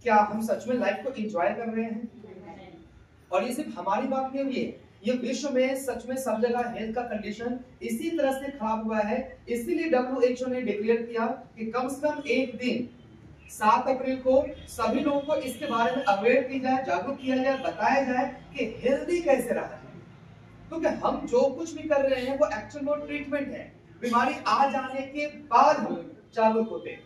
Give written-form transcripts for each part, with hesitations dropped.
क्या हम सच में लाइफ को एंजॉय कर रहे हैं? और ये सिर्फ हमारी बात नहीं हुई है, ये विश्व में सच में सब जगह हेल्थ का कंडीशन इसी तरह से खराब हुआ है। इसीलिए WHO ने डिक्लेयर किया कि कम से कम एक दिन 7 अप्रैल को सभी लोगों को इसके बारे में अवेयर किया जाए, जागरूक किया जाए, बताया जाए कि हेल्दी कैसे रहा है। क्योंकि हम जो कुछ भी कर रहे हैं वो एक्चुअल में ट्रीटमेंट है। बीमारी आ जाने के बाद हम जागरूक होते हैं।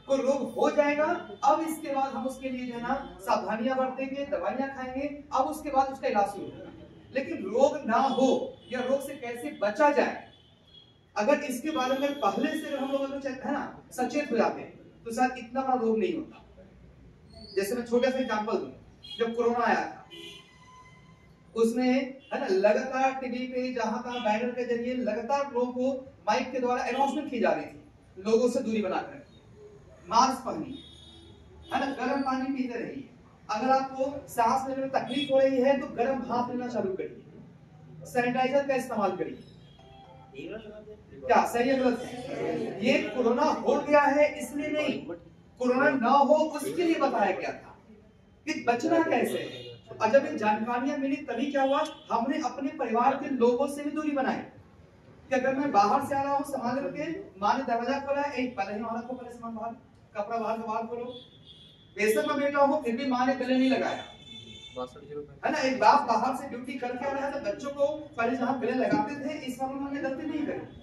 कोई रोग हो जाएगा, अब इसके बाद हम उसके लिए जो है ना सावधानियां बरतेंगे, दवाइयां खाएंगे, अब उसके बाद उसका इलाज शुरू होगा। लेकिन रोग ना हो या रोग से कैसे बचा जाए, अगर इसके बारे में पहले से हम लोग है ना सचेत हो जाते हैं तो शायद इतना बड़ा रोग नहीं होता। जैसे मैं छोटा सा एग्जांपल दूं, जब कोरोना आया था उसमें है ना लगातार टीवी पे जहां तहां बैनर के जरिए लगातार लोगों को माइक के द्वारा अनाउंसमेंट की जा रही थी, लोगों से दूरी बनाकर मास्क पहनिए, है ना, गर्म पानी पीते रहिए, अगर आपको सांस लेने में तकलीफ हो रही है तो गर्म भाप लेना चालू करिए, सैनिटाइजर का इस्तेमाल करिए। क्या सही है गलत है? ये कोरोना हो गया है इसलिए नहीं, कोरोना ना हो उसके लिए बताया गया था कि बचना कैसे है। और जब इन जानकारियां मिली तभी क्या हुआ, हमने अपने परिवार के लोगों से भी दूरी बनाई कि अगर मैं बाहर से आ रहा हूँ सामान लेके, माँ ने दरवाजा खोला, एक पहले ही वहां रखो, पहले सामान बाहर, कपड़ा बाहर का बाहर खोलो, बेशक मैं बेटा हूँ फिर भी माँ ने गले नहीं लगाया, है ना। एक बाप बाहर से ड्यूटी करके आ रहा है तो बच्चों को पहले जहाँ गले लगाते थे इस बार उन्होंने गलती नहीं करी।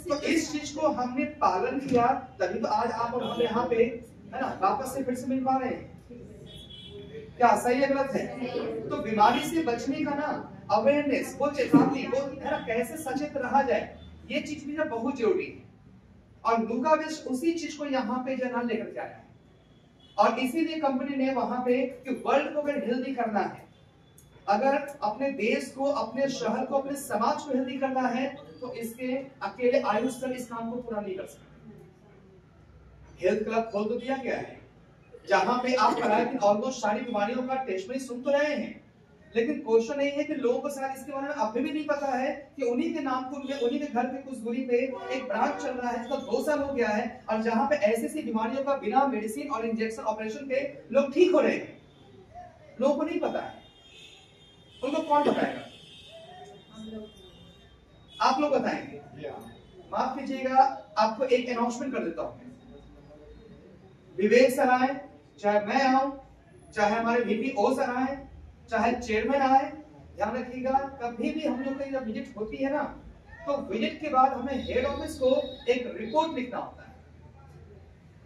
तो इस चीज को हमने पालन किया तभी तो आज आप और हम यहाँ पे है ना वापस से फिर से मिल पा रहे हैं। क्या सही है गलत है? तो बीमारी से बचने का ना अवेयरनेस, वो चेतावनी, वो है ना कैसे सचेत रहा जाए, ये चीज भी ना बहुत जरूरी है। और लूका विश्व उसी चीज को यहाँ पे जो है लेकर के आया है। और इसीलिए कंपनी ने वहां पे कि वर्ल्ड को अगर हेल्दी करना है, अगर अपने देश को, अपने शहर को, अपने समाज को हेल्दी करना है तो इसके अकेले आयुष से इस काम को पूरा नहीं कर सकते। हेल्थ क्लब खोल तो दिया गया है जहां पे आप कराए कि ऑलमोस्ट सारी बीमारियों का टेस्ट में सुन तो रहे हैं, लेकिन क्वेश्चन नहीं है कि लोगों को शायद इसके बारे में अभी भी नहीं पता है कि उन्हीं के नाम को, उन्हीं के घर पे कुछ दूरी पे एक ब्रांच चल रहा है जिसका 2 साल हो गया है और जहां पे ऐसी बीमारियों का बिना मेडिसिन और इंजेक्शन ऑपरेशन के लोग ठीक हो रहे हैं। लोगों को नहीं पता है, उनको कौन बताएगा? आप लोग बताएंगे। माफ कीजिएगा, आपको एक अनाउंसमेंट कर देता हूं। विवेक सर आए, चाहे मैं आऊं, चाहे हमारे VP ओ सर आए, चाहे चेयरमैन आए, ध्यान रखिएगा कभी भी हम लोग की जब विजिट होती है ना तो विजिट के बाद हमें हेड ऑफिस को एक रिपोर्ट लिखना होता है।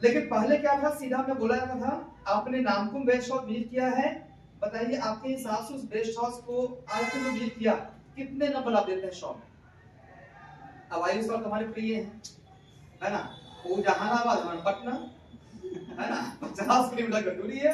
लेकिन पहले क्या था, सीधा मैं बोला जाता था आपने नामकुम बेस्ट हाउस विजिट किया है, बताइए आपके हिसाब से उस बेस्ट हाउस को आज तक जो विजिट किया कितने नंबर आप देते हैं 100 में? अब आयुष सर हमारे प्रिय है ना, वो जहानाबाद हमारा पटना है ना, 50 किलोमीटर का दूरी है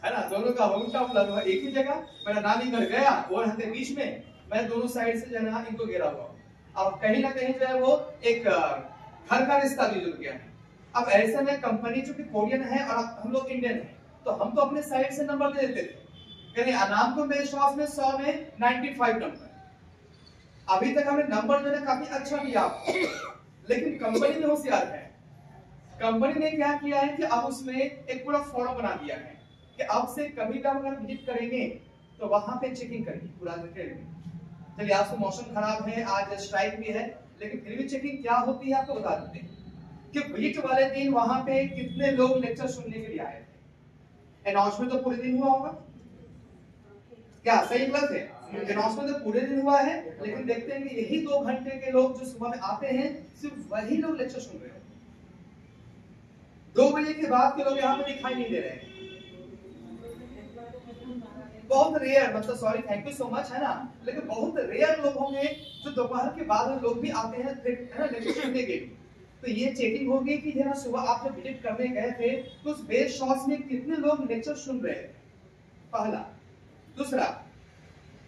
ना, दोनों का होम टाउन लगभग एक ही जगह। मेरा नानी घर गया और रहते बीच में, मैं दोनों साइड से जो है इनको घेरा हुआ। अब कहीं ना कहीं जो है वो एक घर का रिश्ता भी जुड़ गया है। अब ऐसे में कंपनी चूंकि कोरियन है और हम लोग इंडियन है तो हम तो अपने साइड से नंबर दे देते थे, यानी नामकुम बेस्ट हाउस में 100 में 95 नंबर। अभी तक हमने नंबर जो है काफी अच्छा दिया आपको, लेकिन कंपनी में होशियार है। कंपनी ने क्या किया है कि अब उसमें एक पूरा फॉर्म बना दिया है कि अब से कभी भी अगर विजिट करेंगे तो वहां पे चेकिंग करिए पूरा डिटेल में। चलिए आज तो मौसम खराब है, आज स्ट्राइक भी है, लेकिन फिर भी चेकिंग क्या होती है आपको बता देते हैं कि विजिट वाले दिन वहां पे कितने लोग लेक्चर सुनने के लिए आए थे। अनाउंसमेंट तो पूरे दिन हुआ होगा, क्या सही गलत है? अनाउंसमेंट तो पूरे दिन हुआ है, लेकिन देखते हैं कि यही 2 घंटे के लोग जो सुबह में आते हैं सिर्फ वही लोग लेक्चर सुन रहे हैं। 2 बजे के बाद के लोग यहाँ पे दिखाई नहीं दे रहे हैं, बहुत रेयर, मतलब sorry thank you so much है ना, लेकिन बहुत रेयर लोग होंगे जो दोपहर के बाद लोग भी आते हैं है ना लेक्चर सुनने के लिए। तो ये चेकिंग होगी कि जरा सुबह आप जब विजिट करने गए थे तो उस बेस्ट हाउस में कितने लोग लेक्चर सुन रहे थे, पहला। दूसरा,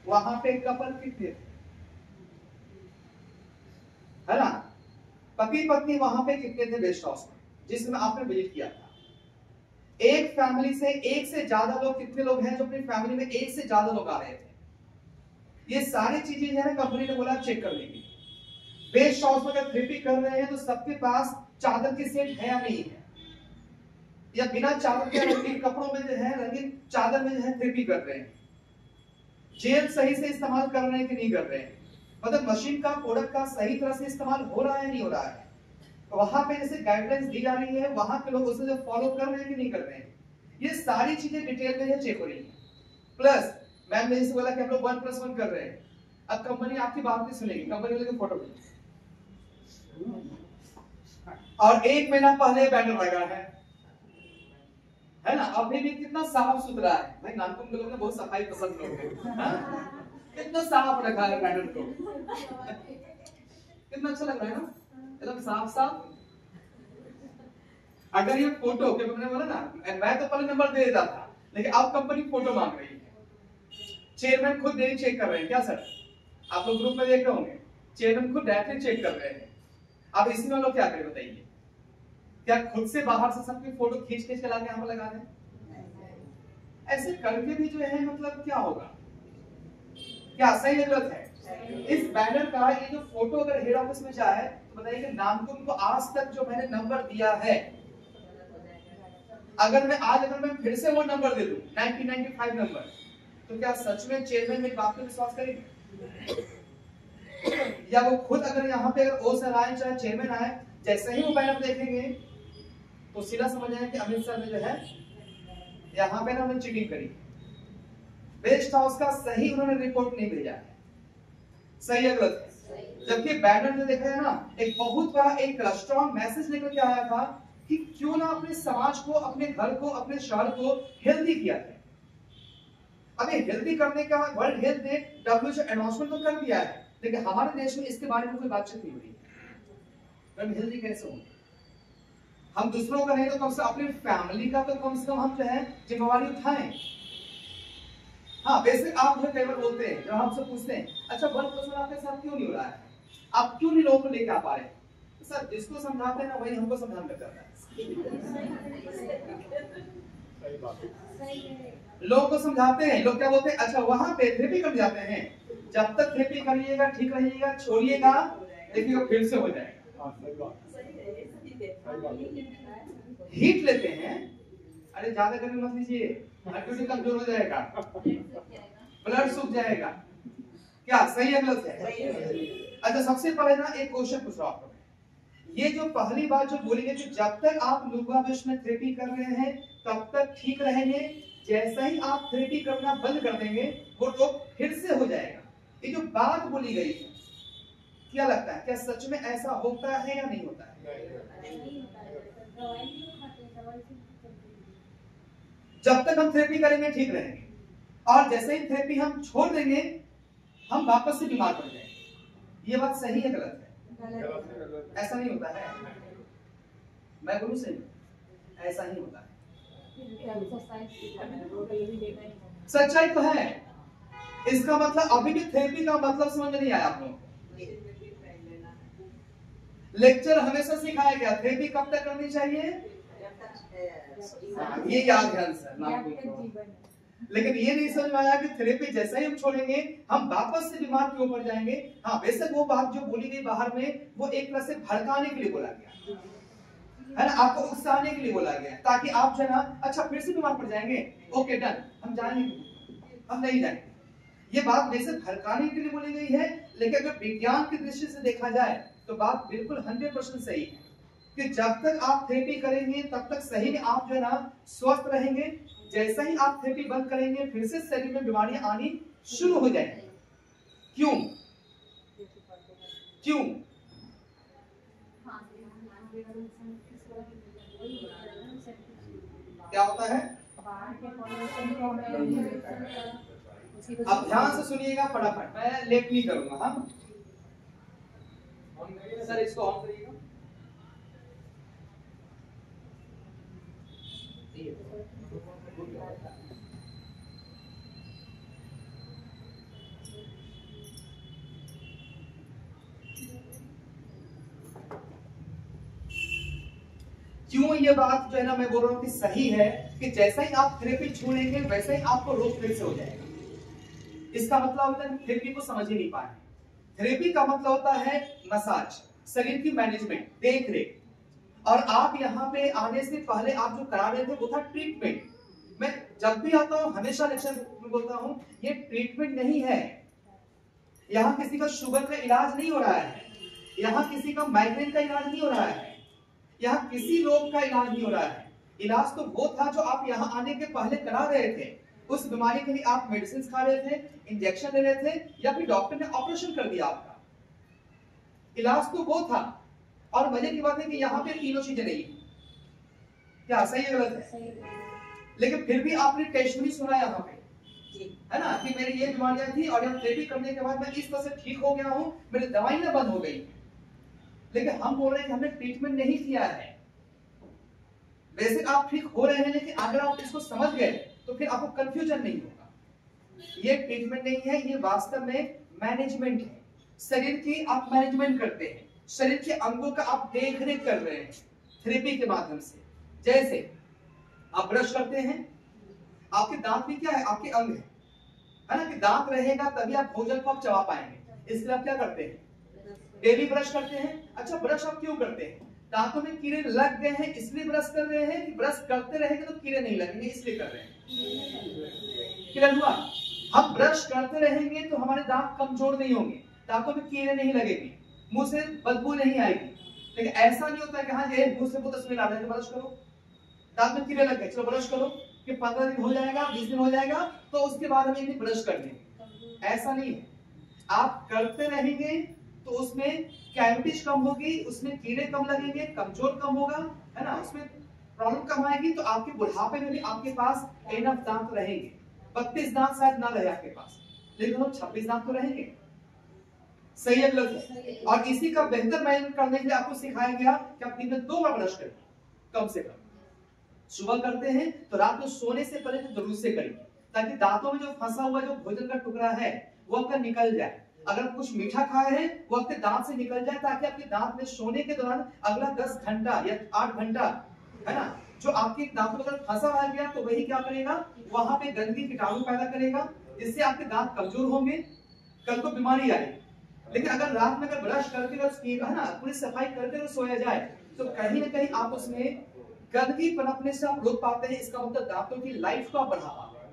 वहां पे कपल कितने थे, है ना, पति पत्नी वहां पे कितने थे बेस्ट हाउस में जिसमें आपने विजिट किया था। एक फैमिली से एक से ज्यादा लोग, कितने लोग हैं जो अपनी फैमिली में एक से ज्यादा लोग आ रहे थे। ये सारी चीजें जो है ना कंपनी ने बोला चेक कर लेंगे। बेस्ट हाउस में अगर 3P कर रहे हैं तो सबके पास चादर की सेट है या नहीं है, या बिना चादर के रंगीन कपड़ों में जो है, रंगीन चादर में जो है थेरेपी कर रहे हैं, जेल सही से इस्तेमाल कर रहे हैं कि नहीं कर रहे हैं, मतलब मशीन का प्रोडक्ट का सही तरह से इस्तेमाल हो रहा है नहीं हो रहा है, तो वहां पे जैसे गाइडलाइंस दी जा रही है वहां के लोग उसे फॉलो कर रहे हैं कि नहीं कर रहे हैं, ये सारी चीजें डिटेल में चेक हो रही है। प्लस मैम ने जैसे बोला कि हम लोग 1+1 कर रहे हैं, अब कंपनी आपकी बात नहीं सुनेगी, कंपनी वाले को फोटो और 1 महीना पहले बैनर लगा है ना, अभी भी कितना साफ सुथरा है भाई, नानकुम के लोग ने बहुत सफाई पसंद लोग हैं, कितना साफ रखा है बैनर को, कितना अच्छा लग रहा है ना, एकदम साफ साफ। अगर ये फोटो के मैंने बोला ना, मैं तो पहले नंबर दे देता था, लेकिन अब कंपनी फोटो मांग रही है, चेयरमैन खुद डेली चेक कर रहे हैं, क्या सर आप लोग ग्रुप में देख रहे होंगे, चेयरमैन खुद डायरेक्टली चेक कर रहे हैं। अब इसमें लोग क्या करें बताइए, क्या खुद से बाहर से सबकी फोटो खींच के लाके यहाँ पर लगा दें? ऐसे करके भी जो है मतलब क्या होगा, क्या सही है गलत है? इस बैनर का ये जो फोटो अगर हेड ऑफिस में जाए तो बताइए कि नामकुम को आज तक जो मैंने नंबर दिया है, अगर मैं फिर से वो नंबर दे दूं 1995 नंबर, तो क्या सच में चेयरमैन मेरी बात पर विश्वास करेंगे? या वो खुद अगर यहाँ पे अगर ओ सर आए चाहे चेयरमैन आए, जैसे ही वो बैनर देखेंगे तो सीधा समझ जाए कि अमित सर ने जो है यहाँ पे ना हमने चीटिंग करी, वेस्ट हाउस का सही उन्होंने रिपोर्ट नहीं भेजा है, सही है गलत है? जबकि बैनर में देखा है ना, एक बहुत बड़ा एक स्ट्रॉन्ग मैसेज लेकर के आया था कि क्यों ना अपने समाज को, अपने घर को, अपने शहर को हेल्दी किया जाए। अभी हेल्दी करने का world health day WHO announcement तो कर दिया है, लेकिन हमारे देश में इसके बारे में कोई बातचीत नहीं हो रही है। हम हेल्दी कैसे होंगे? हम दूसरों का नहीं तो कम से अपनी फैमिली का तो कम से कम हम जो है जिम्मेवारी उठाएं। हाँ बेसिक आप जो कई बार बोलते हैं, जब हमसे पूछते हैं अच्छा 1+1 आपके साथ क्यों नहीं हो रहा है, आप क्यों नहीं लोगों को लेके आ पा रहे? तो सर जिसको समझाते हैं ना वही हमको समझाने में करता है। लोगों को समझाते हैं, लोग क्या बोलते हैं अच्छा वहां पे थेरेपी कर जाते हैं, जब तक थेरेपी करिएगा ठीक रहिएगा, छोड़िएगा देखिएगा फिर से हो जाएगा। हीट लेते हैं, अरे ज्यादा गर्मी मत लीजिए, इम्यूनिटी कमजोर हो जाएगा, ब्लड सूख जाएगा, क्या सही है गलत है? अच्छा सबसे पहले ना एक क्वेश्चन पूछ रहा हूं, ये जो पहली बात जो बोली गई कि जब तक आप लुब्राविश में थेरेपी कर रहे हैं तब तक ठीक रहेंगे, जैसा ही आप थेरेपी करना बंद कर देंगे वो तो फिर से हो जाएगा, ये जो बात बोली गई है क्या लगता है, क्या सच में ऐसा होता है या नहीं होता है? जब तक हम थेरेपी करेंगे ठीक रहेंगे, और जैसे ही थेरेपी हम छोड़ देंगे हम वापस से बीमार पड़ जाएंगे, ये बात सही है गलत है? ऐसा नहीं होता है, मैं बोलूं सही, ऐसा ही होता है, सच्चाई तो है। इसका मतलब अभी भी थेरेपी का मतलब समझ नहीं आया आप लोगों को। लेक्चर हमेशा सिखाया गया थेरेपी कब तक करनी चाहिए, ये याद ध्यान सर, लेकिन ये नहीं समझ में आया कि थेरेपी जैसा ही हम छोड़ेंगे हम वापस से बीमार क्यों पड़ जाएंगे। हाँ बेशक वो बात जो बोली गई बाहर में वो एक तरह से भड़काने के लिए बोला गया है ना, आपको उकसाने के लिए बोला गया ताकि आप जो है ना अच्छा फिर से बीमार पड़ जाएंगे, ओके डन हम जाएंगे, हम नहीं जाएंगे। ये बात वैसे भड़काने के लिए बोली गई है, लेकिन अगर विज्ञान की दृष्टि से देखा जाए तो बात बिल्कुल 100% सही है कि जब तक आप थेरेपी करेंगे तब तक सही में आप जो है ना स्वस्थ रहेंगे, जैसा ही आप थेरेपी बंद करेंगे फिर से शरीर में बीमारियां आनी शुरू हो जाएंगी। क्यों क्यों? क्या होता है? अब ध्यान से सुनिएगा फटाफट, मैं लेट नहीं करूंगा। हाँ सर इसको ऑन करिएगा। क्यों ये बात जो है ना मैं बोल रहा हूं कि सही है कि जैसा ही आप थेरेपी छोड़ेंगे वैसे ही आपको रोग फिर से हो जाएगा। इसका मतलब होता है थेरेपी को समझ ही नहीं पाए। थेरेपी का मतलब होता है मसाज, शरीर की मैनेजमेंट, देख रेख। और आप यहाँ पे आने से पहले आप जो करा रहे थे वो था ट्रीटमेंट। मैं जब भी आता हूँ हमेशा लेक्चर में बोलता हूँ ये ट्रीटमेंट नहीं है। यहाँ किसी का शुगर का इलाज नहीं हो रहा है, यहाँ किसी का माइग्रेन का इलाज नहीं हो रहा है, यहाँ किसी रोग का इलाज नहीं हो रहा है। इलाज तो वो था जो आप यहाँ आने के पहले करा रहे थे। उस बीमारी के लिए आप मेडिसिन खा रहे थे, इंजेक्शन ले रहे थे, या फिर डॉक्टर ने ऑपरेशन कर दिया आपका। इलाज तो वो था। और मजे की बात है कि यहाँ पे तीनों चीजें नहीं है। क्या सही है गलत है? लेकिन फिर भी आपने टेस्ट नहीं सुना यहाँ पे, है ना, कि मेरी ये बीमारियां थी और यहाँ थेरेपी करने के बाद मैं इस तरह से ठीक हो गया हूँ, मेरी दवाइयां बंद हो गई। लेकिन हम बोल रहे हैं कि हमने ट्रीटमेंट नहीं किया है। वैसे आप ठीक हो रहे हैं, लेकिन अगर आप इसको समझ गए तो फिर आपको कंफ्यूजन नहीं होगा। ये ट्रीटमेंट नहीं है, ये वास्तव में मैनेजमेंट है। शरीर की आप मैनेजमेंट करते हैं, शरीर के अंगों का आप देख रेख कर रहे हैं थेरेपी के माध्यम से। जैसे आप ब्रश करते हैं, आपके दांत भी क्या है, आपके अंग है ना, कि दांत रहेगा तभी आप भोजन को आप चबा पाएंगे। इसलिए आप क्या करते हैं, डेली ब्रश करते हैं। अच्छा, ब्रश आप क्यों करते हैं? दांतों में कीड़े लग गए हैं इसलिए ब्रश कर रहे हैं, कि ब्रश करते रहेंगे तो कीड़े नहीं लगेंगे इसलिए कर रहे हैं? क्लियर हुआ? हम ब्रश करते रहेंगे तो हमारे दांत कमजोर नहीं होंगे, दांतों में कीड़े नहीं लगेंगे, मुंह से बदबू नहीं आएगी। लेकिन ऐसा नहीं होता कि हाँ ये मुंह से बहुत स्मेल आ रहा है ब्रश करो, दांत में कीड़े लग गए चलो ब्रश करो, कि 15 दिन हो जाएगा, 20 दिन हो जाएगा तो उसके बाद हम इन्हें ब्रश कर लेंगे। ऐसा नहीं है। आप करते रहेंगे तो उसमें कैविटीज कम होगी, उसमें कीड़े कम लगेंगे, कमजोर कम होगा, है ना, उसमें प्रॉब्लम कम आएगी। तो आपके बुढ़ापे में भी आपके पास एनफ दांत रहेंगे। 32 दांत शायद ना रहे आपके पास, लेकिन 26 दांत तो रहेंगे। सही है गलत है? और इसी का बेहतर मैनेजमेंट करने के लिए आपको सिखाया गया कि आप दिन में 2 बार ब्रश करें कम से कम। सुबह करते हैं तो रात को सोने से पहले तो जरूर से करिए, ताकि दांतों में जो फंसा हुआ जो भोजन का टुकड़ा है वो आपका निकल जाए। अगर कुछ मीठा खाए हैं वो आपके दांत से निकल जाए, ताकि आपके दांत में सोने के दौरान अगला 10 घंटा या 8 घंटा, है ना, जो आपके दांतों में अगर फंसा रह गया तो वही क्या करेगा, वहां पे गंदगी कीटाणु पैदा करेगा, जिससे आपके दांत कमजोर होंगे, कल को बीमारी आएगी। लेकिन अगर रात में अगर ब्रश करके अगर, है ना, पूरी सफाई करके अगर सोया जाए तो कहीं ना कहीं आप उसमें गंदगी पनपने से आप रोक पाते हैं। इसका मतलब दांतों की लाइफ को आप बढ़ा पाते हैं।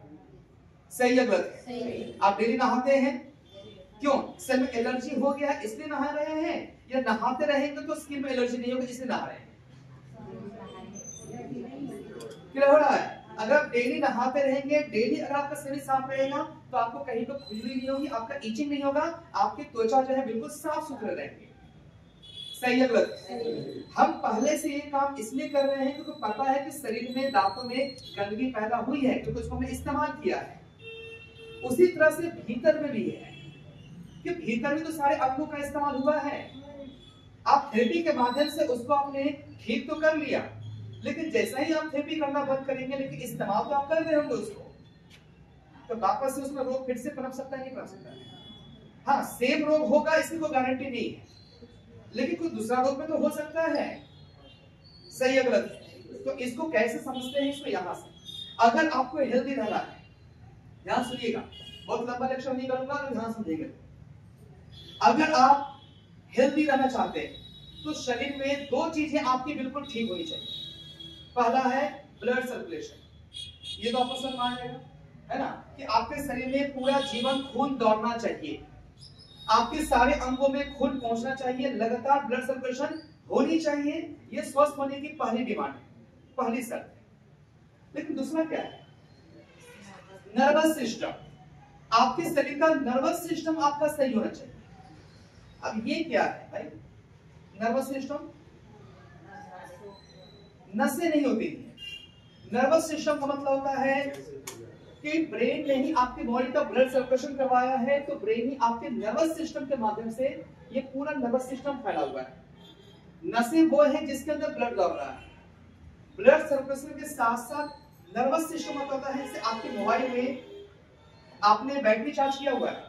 सही है गलत है? आप डेली नहाते हैं, क्यों? स्किन में एलर्जी हो गया है इसलिए नहा रहे हैं, या नहाते रहेंगे तो स्किन में एलर्जी नहीं होगी इसलिए नहा रहे हैं? क्या हो रहा है? अगर आप डेली नहाते रहेंगे, डेली अगर आपका शरीर साफ रहेगा तो आपको कहीं पर खुजली नहीं होगी, आपका इचिंग नहीं होगा, आपकी त्वचा जो है बिल्कुल साफ सुथरे रहेंगे। सही है गलत? हम पहले से ये काम इसलिए कर रहे हैं क्योंकि पता है कि शरीर में दांतों में गंदगी पैदा हुई है, क्योंकि उसको हमने इस्तेमाल किया है। उसी तरह से भीतर में भी है कि भीतर में तो सारे अंगों का इस्तेमाल हुआ है। आप थेरेपी के माध्यम से उसको आपने ठीक तो कर लिया, लेकिन जैसा ही आप थेरेपी करना बंद करेंगे, लेकिन इस्तेमाल तो आप कर रहे होंगे उसको, तो वापस से उसमें रोग फिर से पनप सकता है, नहीं पनप सकता है? हाँ, सेम रोग होगा इसकी कोई गारंटी नहीं है, लेकिन कोई दूसरा रोग में तो हो सकता है। सही है गलत? तो इसको कैसे समझते हैं? इसको यहां से, अगर आपको हेल्दी रहना है, ध्यान सुनिएगा, बहुत लंबा लेक्चर नहीं करूंगा, तो ध्यान सुनिएगा। अगर आप हेल्दी रहना चाहते हैं तो शरीर में 2 चीजें आपकी बिल्कुल ठीक होनी चाहिए। पहला है ब्लड सर्कुलेशन। ये तो आपको समझ में आएगा, है ना, कि आपके शरीर में पूरा जीवन खून दौड़ना चाहिए, आपके सारे अंगों में खून पहुंचना चाहिए, लगातार ब्लड सर्कुलेशन होनी चाहिए। ये स्वस्थ होने की पहली डिमांड है, पहली शर्त है। लेकिन दूसरा क्या है? Nervous system. आपके शरीर का नर्वस सिस्टम आपका सही होना चाहिए। अब ये क्या है भाई? नर्वस सिस्टम, नसें नहीं होती है। नर्वस सिस्टम का मतलब होता है कि ब्रेन ने ही आपकी बॉडी का ब्लड सर्कुलेशन करवाया है, तो ब्रेन ही आपके नर्वस सिस्टम के माध्यम से, ये पूरा नर्वस सिस्टम फैला हुआ है। नसें वो है जिसके अंदर ब्लड दौड़ रहा है। ब्लड सर्कुलेशन के साथ साथ नर्वस सिस्टम होता है। जैसे आपके मोबाइल में आपने बैटरी चार्ज किया हुआ है,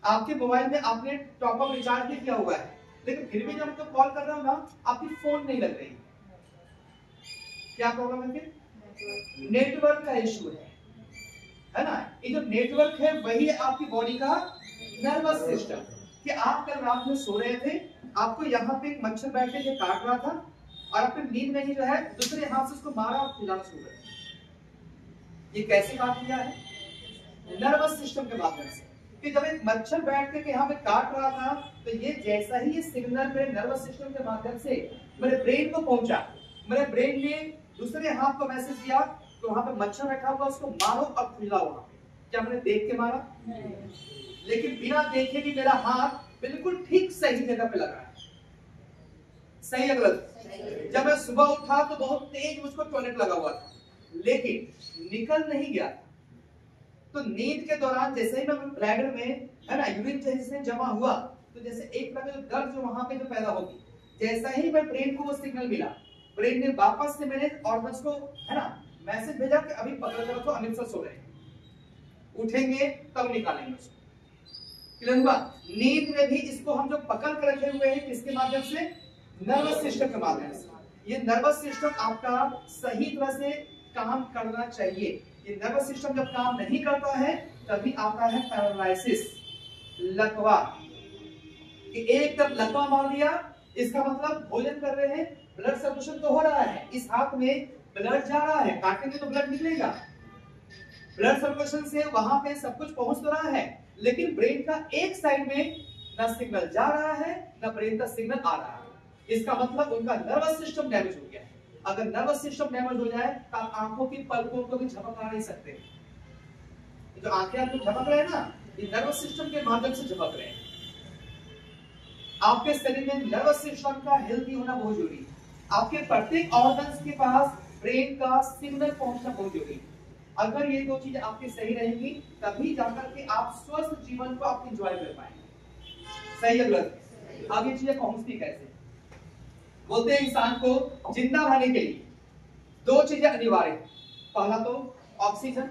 आपके मोबाइल में आपने टॉप अप रिचार्ज भी किया हुआ है, लेकिन फिर भी जब मैं कॉल कर रहा हूं ना, आपकी फोन नहीं लग रही। क्या प्रॉब्लम है? फिर नेटवर्क का इशू है ना। ये जो नेटवर्क है वही है आपकी बॉडी का नर्वस सिस्टम। कि आप कल रात में सो रहे थे, आपको यहाँ पे एक मच्छर बैठ के काट रहा था और आपने नींद में ही जो है दूसरे हाथ से उसको मारा और खिलाना शुरू कर दिया। ये कैसे काट लिया है? नर्वस सिस्टम के माध्यम से। कि जब एक मच्छर बैठ के यहाँ पे काट रहा था तो ये जैसा ही ये सिग्नल मेरे नर्वस सिस्टम के माध्यम से मेरे ब्रेन को पहुंचा, मेरे ब्रेन ने दूसरे हाथ को मैसेज दिया तो वहां पे मच्छर बैठा हुआ उसको मारो और खुलाओ। वहां पे क्या मैंने देख के मारा? लेकिन बिना देखे भी मेरा हाथ बिल्कुल ठीक सही जगह पे लगा है। सही है गलत? जब मैं सुबह उठा तो बहुत तेज मुझको टॉयलेट लगा हुआ था, लेकिन निकल नहीं गया। तो नींद के दौरान जैसे ही मैं ब्लैडर में है ना यूरिन जैसे जमा हुआ तो जैसे एक प्रकार का दर्द जो वहां पे जो पैदा होगी, जैसा ही मैं ब्रेन को वो सिग्नल मिला, ब्रेन ने वापस से मेरे ऑर्गन्स को है ना मैसेज भेजा कि अभी पकड़ कर रखो, अमित सर सो रहे हैं, उठेंगे तब निकालेंगे उसको। क्लियर हुआ? नींद में भी इसको हम जो पकड़ कर रखे हुए हैं किसके माध्यम से? नर्वस सिस्टम के माध्यम से। ये नर्वस सिस्टम आपका सही तरह से काम करना चाहिए। ये नर्वस सिस्टम जब काम नहीं करता है तभी आता है पैरालिसिस, लकवा। कि एक तरफ लकवा मार दिया, इसका मतलब भोजन कर रहे हैं, ब्लड सर्कुलेशन तो हो रहा है, इस हाथ में ब्लड जा रहा है, काटेंगे तो ब्लड निकलेगा, ब्लड सर्कुलेशन से वहां पे सब कुछ पहुंच तो रहा है, लेकिन ब्रेन का एक साइड में ना सिग्नल जा रहा है ना ब्रेन का सिग्नल आ रहा है। इसका मतलब उनका नर्वस सिस्टम डैमेज हो गया है। अगर नर्वस सिस्टम डैमेज हो जाए तो आप आंखों की पलकों को भी झपका नहीं सकते। जो आंखें आप झपक रहे हैं ना, ये नर्वस सिस्टम के माध्यम से झपक रहे हैं। आपके शरीर में नर्वस सिस्टम का हेल्दी होना बहुत जरूरी है। आपके प्रत्येक ऑर्गन्स के पास ब्रेन का सिग्नल पहुंचना बहुत जरूरी है। अगर ये दो चीजें आपकी सही रहेंगी तभी जाकर के आप स्वस्थ जीवन को आप एंजॉय कर पाएंगे। सही है गलत? अब ये चीजें पहुंचती कैसे? बोलते हैं इंसान को जिंदा रहने के लिए दो चीजें अनिवार्य है। पहला तो ऑक्सीजन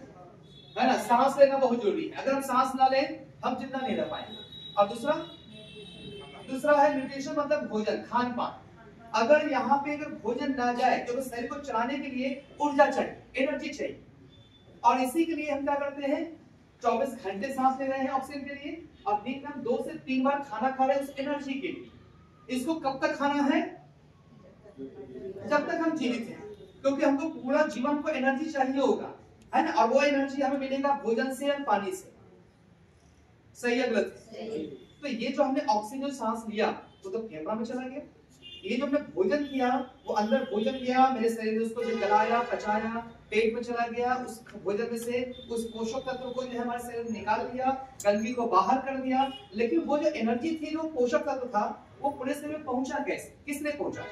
है ना, सांस लेना बहुत जरूरी है। अगर हम सांस ना लें हम जिंदा नहीं रह पाएंगे। और दूसरा है न्यूट्रिशन, मतलब भोजन, खान पान। अगर यहाँ पे अगर भोजन ना जाए तो शरीर को चलाने के लिए ऊर्जा चाहिए, एनर्जी चाहिए, और इसी के लिए हम क्या करते हैं, 24 घंटे सांस ले रहे हैं ऑक्सीजन के लिए, और दिन में 2 से 3 बार खाना खा रहे हैं उस एनर्जी के लिए। इसको कब तक खाना है? जब तक हम जीवित हैं, क्योंकि हमको पूरा जीवन को एनर्जी चाहिए होगा, है ना, और वो एनर्जी हमें मिलेगा भोजन से और पानी से। सही है गलत? तो ये जो हमने ऑक्सीजन सांस लिया वो तो फेफड़ा में चला गया। ये जो हमने भोजन किया वो अंदर भोजन गया, मेरे शरीर ने उसको जलाया, पचाया, पेट में चला गया, उस भोजन में से उस पोषक तत्व को जो हमारे शरीर ने निकाल दिया, गंदगी को बाहर कर दिया। लेकिन वो जो एनर्जी थी, जो पोषक तत्व था, वो पूरे शरीर में पहुंचा कैसे? किसने पहुंचा?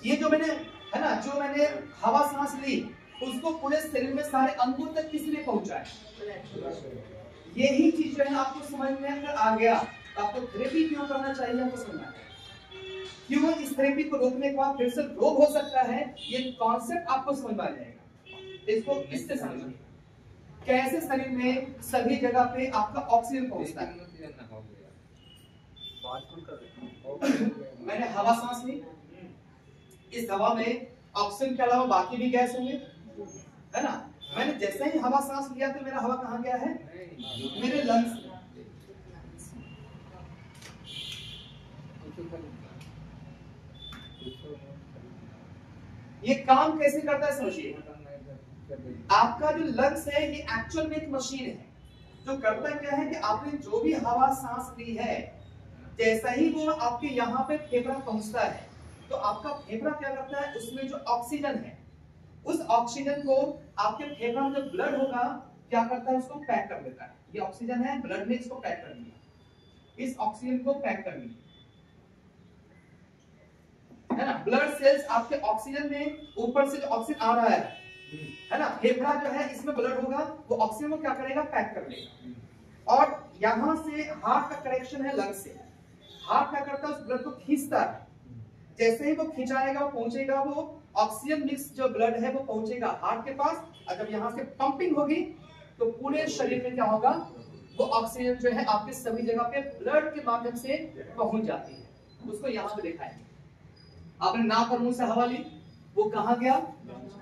ये जो मैंने है ना, जो मैंने हवा सांस ली उसको पूरे शरीर में सारे अंगों तक किसने पहुंचा है? यही चीज जो है आपको समझ में अगर आ गया तो आपको थेरेपी क्यों करना चाहिए आपको समझना है। क्यों इस थेरेपी को रोकने के बाद फिर से रोग हो सकता है, ये कॉन्सेप्ट आपको समझ में आ जाएगा। इसको इससे समझिए कैसे शरीर में सभी जगह पे आपका ऑक्सीजन पहुंचता है। मैंने हवा सांस ली, इस हवा में ऑक्सीजन के अलावा बाकी भी गैस होंगे, है ना। मैंने जैसे ही हवा सांस लिया तो मेरा हवा कहाँ गया है? मेरे लंग्स। ये काम कैसे करता है समझिए। आपका जो लंग्स है ये एक्चुअल में एक मशीन है जो करता क्या है कि आपने जो भी हवा सांस ली है, जैसा ही वो आपके यहाँ पे फेफड़ा पहुंचता है तो आपका फेफड़ा क्या करता है, उसमें जो ऑक्सीजन है उस ऑक्सीजन को आपके फेफड़ा में जो ब्लड होगा क्या करता है, उसको पैक कर देता है। ये ऑक्सीजन है, ब्लड ने इसको पैक कर दिया, इस ऑक्सीजन को पैक कर दिया, है ना। ब्लड सेल्स आपके ऑक्सीजन में ऊपर से जो ऑक्सीजन आ रहा है ना, फेफड़ा जो है इसमें ब्लड होगा, वो ऑक्सीजन को क्या करेगा, पैक कर देगा। और यहां से हार्ट का कनेक्शन है लंग से, हार्ट क्या करता है, उस ब्लड को खींचता है। जैसे ही वो खिंचाएगा वो पहुंचेगा, वो ऑक्सीजन मिक्स जो ब्लड है वो पहुंचेगा हार्ट के पास, और जब यहाँ से पंपिंग होगी तो पूरे शरीर में क्या होगा, वो ऑक्सीजन जो है आपके सभी जगह पे ब्लड के माध्यम से पहुंच जाती है। उसको यहाँ पे दिखाएंगे। आपने नाक और मुंह से हवा ली, वो कहाँ गया,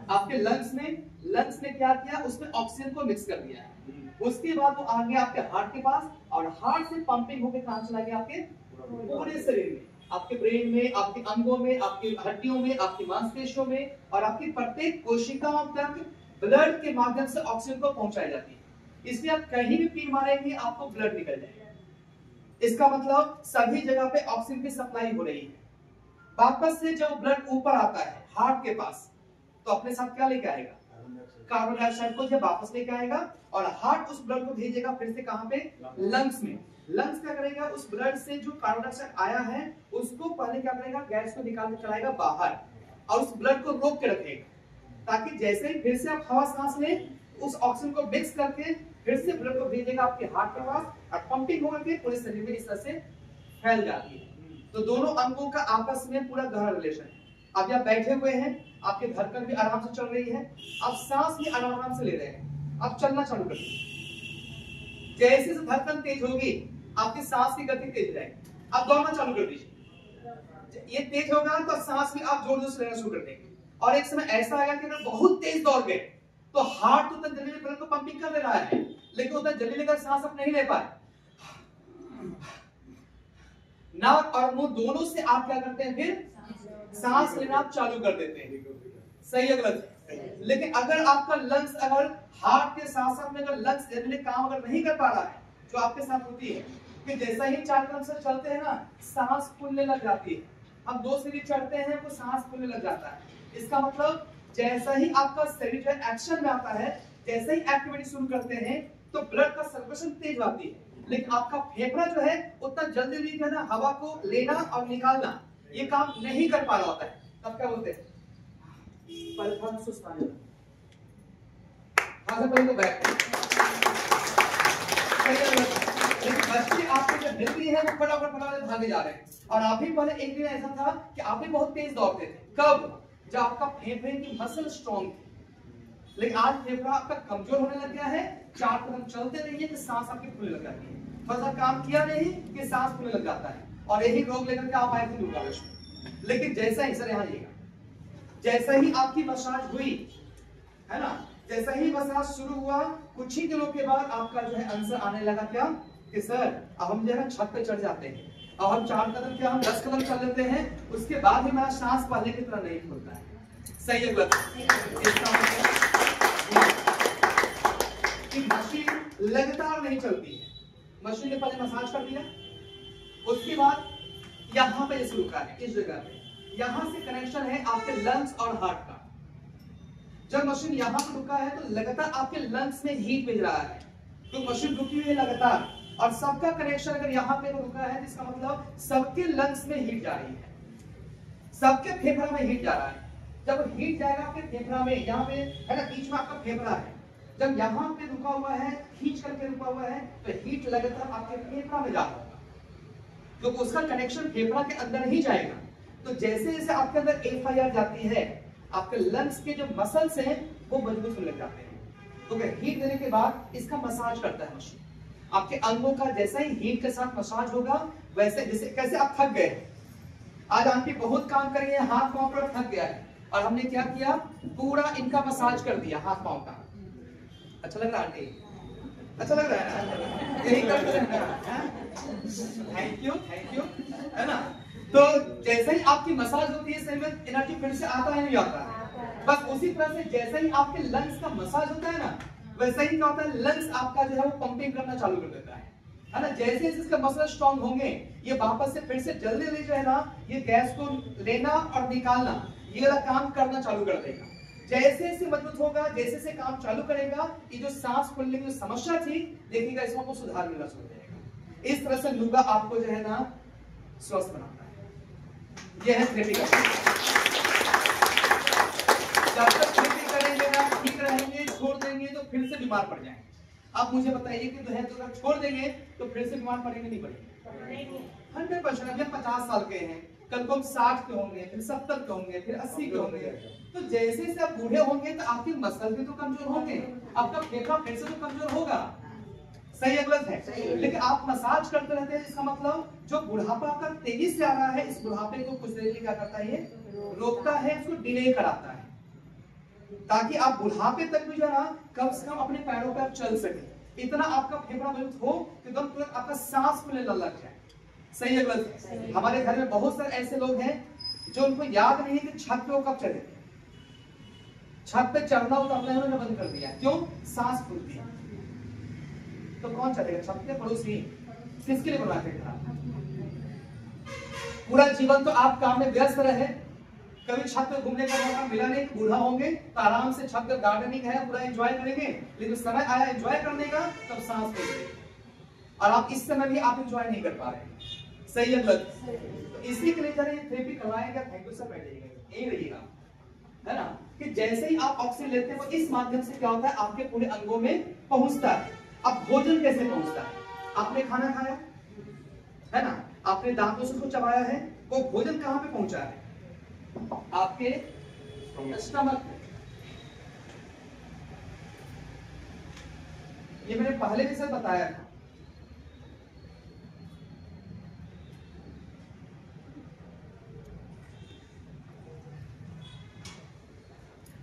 आपके लंग्स में। लंग्स ने क्या किया, उसमें ऑक्सीजन को मिक्स कर दिया। उसके बाद वो आ गया आपके हार्ट के पास, और हार्ट से पंपिंग होकर कहाँ चला गया, आपके पूरे शरीर में, आपके ब्रेन में, आपके अंगों में, आपकी हड्डियों में, आपकी मांसपेशियों में और आपकी प्रत्येक कोशिकाओं तक ब्लड के माध्यम से ऑक्सीजन को पहुंचाई जाती है। इसलिए आप कहीं भी पीर मारेंगे आपको ब्लड निकल जाएगा। इसका मतलब सभी जगह पे ऑक्सीजन की सप्लाई हो रही है। वापस से जब ब्लड ऊपर आता है हार्ट के पास, तो अपने साथ क्या लेके आएगा? कार्बन डाइऑक्साइड को जब वापस लेके आएगा और हार्ट उस ब्लड को भेजेगा फिर से कहां पे? लंग्स में। लंग्स क्या करेगा? उस ब्लड से जो कार्बन डाइऑक्साइड आया है उसको पहले क्या करेगा? गैस को निकाल के चलाएगा बाहर और उस ब्लड को रोक के रखेगा, ताकि जैसे ही फिर से आप हवा सांस लें उस ऑक्सीजन को मिक्स करके फिर से ब्लड को भेजेगा आपके हार्ट के पास और पंपिंग होकर पूरे शरीर में इस तरह से फैल जाती है। तो दोनों अंगों का आपस में पूरा गहरा रिलेशन है। अब आप बैठे हुए हैं, आपके धड़कन भी आराम से चल रही है, आप सांस भी आराम से ले रहे हैं, आप चलना चालू कर दीजिए। जैसे धड़कन तेज होगी आपकी सांस की गति तेज रहेगी, आप दौड़ना चालू कर दीजिए। ये तेज होगा तो सांस भी आप जोर जोर से लेना शुरू कर देंगे और एक समय ऐसा आएगा कि अगर बहुत तेज दौड़ गए तो हार्ट तो उतना जल्दी ब्लड को पंपिंग कर दे रहा है, लेकिन उतना जल्दी लेकर सांस आप नहीं ले पाए। नाक और मुंह दोनों से आप क्या करते हैं? फिर सांस लेना आप चालू कर देते हैं। सही है गलत? लेकिन अगर आपका लंग्स, अगर हार्ट के साथ साथ में अगर लंग्स जल्दी काम अगर नहीं कर पा रहा है, जो आपके साथ होती है कि जैसा ही चार कदम से चलते हैं ना, सांस फूलने लग जाती है। हम 2 सीढ़ी चढ़ते हैं तो सांस फूलने लग जाता है। इसका मतलब जैसा ही आपका शरीर जो एक्शन में आता है, जैसे ही एक्टिविटी शुरू करते हैं तो ब्लड का सर्कुलेशन तेज आती है, लेकिन आपका फेफड़ा जो है उतना जल्दी नहीं जो है ना हवा को लेना और निकालना ये काम नहीं कर पा रहा होता है। तब क्या बोलते हैं? सुस्ताने तो बैठ। लेकिन बच्चे आपको जो मिल रही है वो फटाफट भागे जा रहे हैं। और आप भी पहले एक दिन ऐसा था कि आप भी बहुत तेज दौड़ते थे। कब? जब आपका फेफड़े की मसल स्ट्रॉन्ग थी। लेकिन आज फेफड़ा आपका कमजोर होने लग गया है। 4 कदम चलते रहिए कि सांस आपकी फूलने लग जाती है, थोड़ा सा काम किया नहीं कि सांस फूलने लग जाता है। और यही रोग लेकर के आप आए थे दुर्गावेश में। लेकिन जैसा ही सर यहाँ जैसा ही आपकी मसाज हुई है ना, जैसा ही मसाज शुरू हुआ कुछ ही दिनों के बाद आपका जो है आंसर आने लगा क्या कि सर अब हम जो है छत पे चढ़ जाते हैं, अब हम 4 कदम क्या हम 10 कदम चल लेते हैं, उसके बाद ही हमारा सांस पहले की तरह नहीं फूलता है। सही है गलत? मशीन लगातार नहीं चलती है। मशीन ने पहले मसाज कर दिया, उसके बाद यहाँ पे जैसे रुका है, इस जगह पे यहाँ से कनेक्शन है आपके लंग्स और हार्ट का। जब मशीन यहाँ पे रुका है तो लगातार आपके लंग्स में हीट भेज रहा है, तो मशीन रुकी हुई है लगातार। और सबका कनेक्शन अगर यहाँ पे रुका है, इसका मतलब सबके लंग्स में हीट जा रही है, सबके फेफड़ा में हीट जा रहा है। जब हीट जाएगा आपके फेफड़ा में, यहाँ पे है ना बीच में आपका फेफड़ा है, जब यहाँ पे रुका हुआ है, खींच करके रुका हुआ है, तो हीट लगातार आपके फेफड़ा में जा रहा होगा, तो उसका कनेक्शन फेफड़ा के अंदर ही जाएगा। तो जैसे जैसे आपके अंदर एफआईआर जाती है, आपके लंग्स के जो मसल्स हैं वो मजबूत होने लग जाते हैं। तो हीट देने के बाद इसका मसाज करता है मशीन आपके अंगों का। जैसा ही हीट के साथ मसाज होगा, वैसे जैसे कैसे आप थक गए, आज आंटी बहुत काम कर रही है, हाथ पांव पर थक गया है, और हमने क्या किया, पूरा इनका मसाज कर दिया हाथ पांव का। अच्छा लग रहा है आंटी? अच्छा लग रहा है? यही करते हैं। थैंक यू है ना। तो जैसे ही आपकी मसाज होती है शरीर में, एनर्जी फिर से आता है नहीं आता है? बस उसी तरह से जैसे ही आपके लंग्स का मसाज होता है ना, वैसे ही क्या होता है, लंग्स आपका जो है वो पंपिंग करना चालू कर देता है ना। जैसे जैसे इसका मसल स्ट्रॉन्ग होंगे, ये वापस से फिर से जल्दी जल्दी जो है ना, ये गैस को लेना और निकालना, ये वाला काम करना चालू कर देगा। जैसे जैसे मजबूत होगा, जैसे जैसे काम चालू करेगा, ये जो सांस फूलने की जो समस्या थी, देखिएगा इसमें आपको सुधार मिलना शुरू हो जाएगा। इस तरह से योगा आपको जो है ना स्वस्थ बनाता है। ये है थेरेपी का। जब तक थेरेपी करेंगे ना, ठीक रहेंगे, छोड़ देंगे तो फिर से बीमार पड़ जाएंगे। आप मुझे बताइए कि जो है तो अगर छोड़ देंगे तो फिर से बीमार पड़ेंगे नहीं पड़ेंगे? 100%। अभी 50 साल के हैं, कल को हम 60 के होंगे, फिर 70 के होंगे, फिर 80 के होंगे। तो जैसे जैसे आप बूढ़े होंगे तो आपके मसल भी तो कमजोर होंगे, आपका फेफड़ा फिर से तो कमजोर होगा। सही है गलत है? लेकिन आप मसाज करते रहते हैं, इसका मतलब जो बुढ़ापा आपका तेजी से आ रहा है, इस बुढ़ापे को कुछ देर के लिए क्या करता है, ये रोकता है, इसको डिले कराता है, ताकि आप बुढ़ापे तक भी जो है ना कम से कम अपने पैरों पर चल सके। इतना आपका फेफड़ा मजबूत हो कि एकदम तुरंत आपका सांस फूलने लग जाए। सही है गलत? हमारे घर में बहुत सारे ऐसे लोग हैं जो उनको याद नहीं है कि छत पे वो कब चढ़े। छत पे चढ़ना उतरना उन्होंने बंद कर दिया, क्यों? सांस फूल दिया। तो कौन चढ़ेगा छत पे? पड़ोसी। किसके लिए बनाते हैं? पूरा जीवन तो आप काम में व्यस्त रहे, कभी छत पे घूमने का मौका मिला नहीं। बूढ़ा होंगे तो आराम से छत पे गार्डनिंग है पूरा एंजॉय करेंगे, लेकिन समय आया एंजॉय करने का तब सांस फूल, और आप इस समय भी आप एंजॉय नहीं कर पा रहे। सही है गलत? तो इसी के लिए थेरेपी करवाएंगे। थैंक यू सर, बैठिएगा यही रहिएगा, है ना? कि जैसे ही आप ऑक्सीजन लेते हैं वो इस माध्यम से क्या होता है आपके पूरे अंगों में पहुंचता है। अब भोजन कैसे पहुंचता है? आपने खाना खाया है ना, आपने दांतों से उसको चबाया है, वो भोजन कहां पे पहुंचा है? आपके स्टमक में। ये मैंने पहले भी सर बताया था।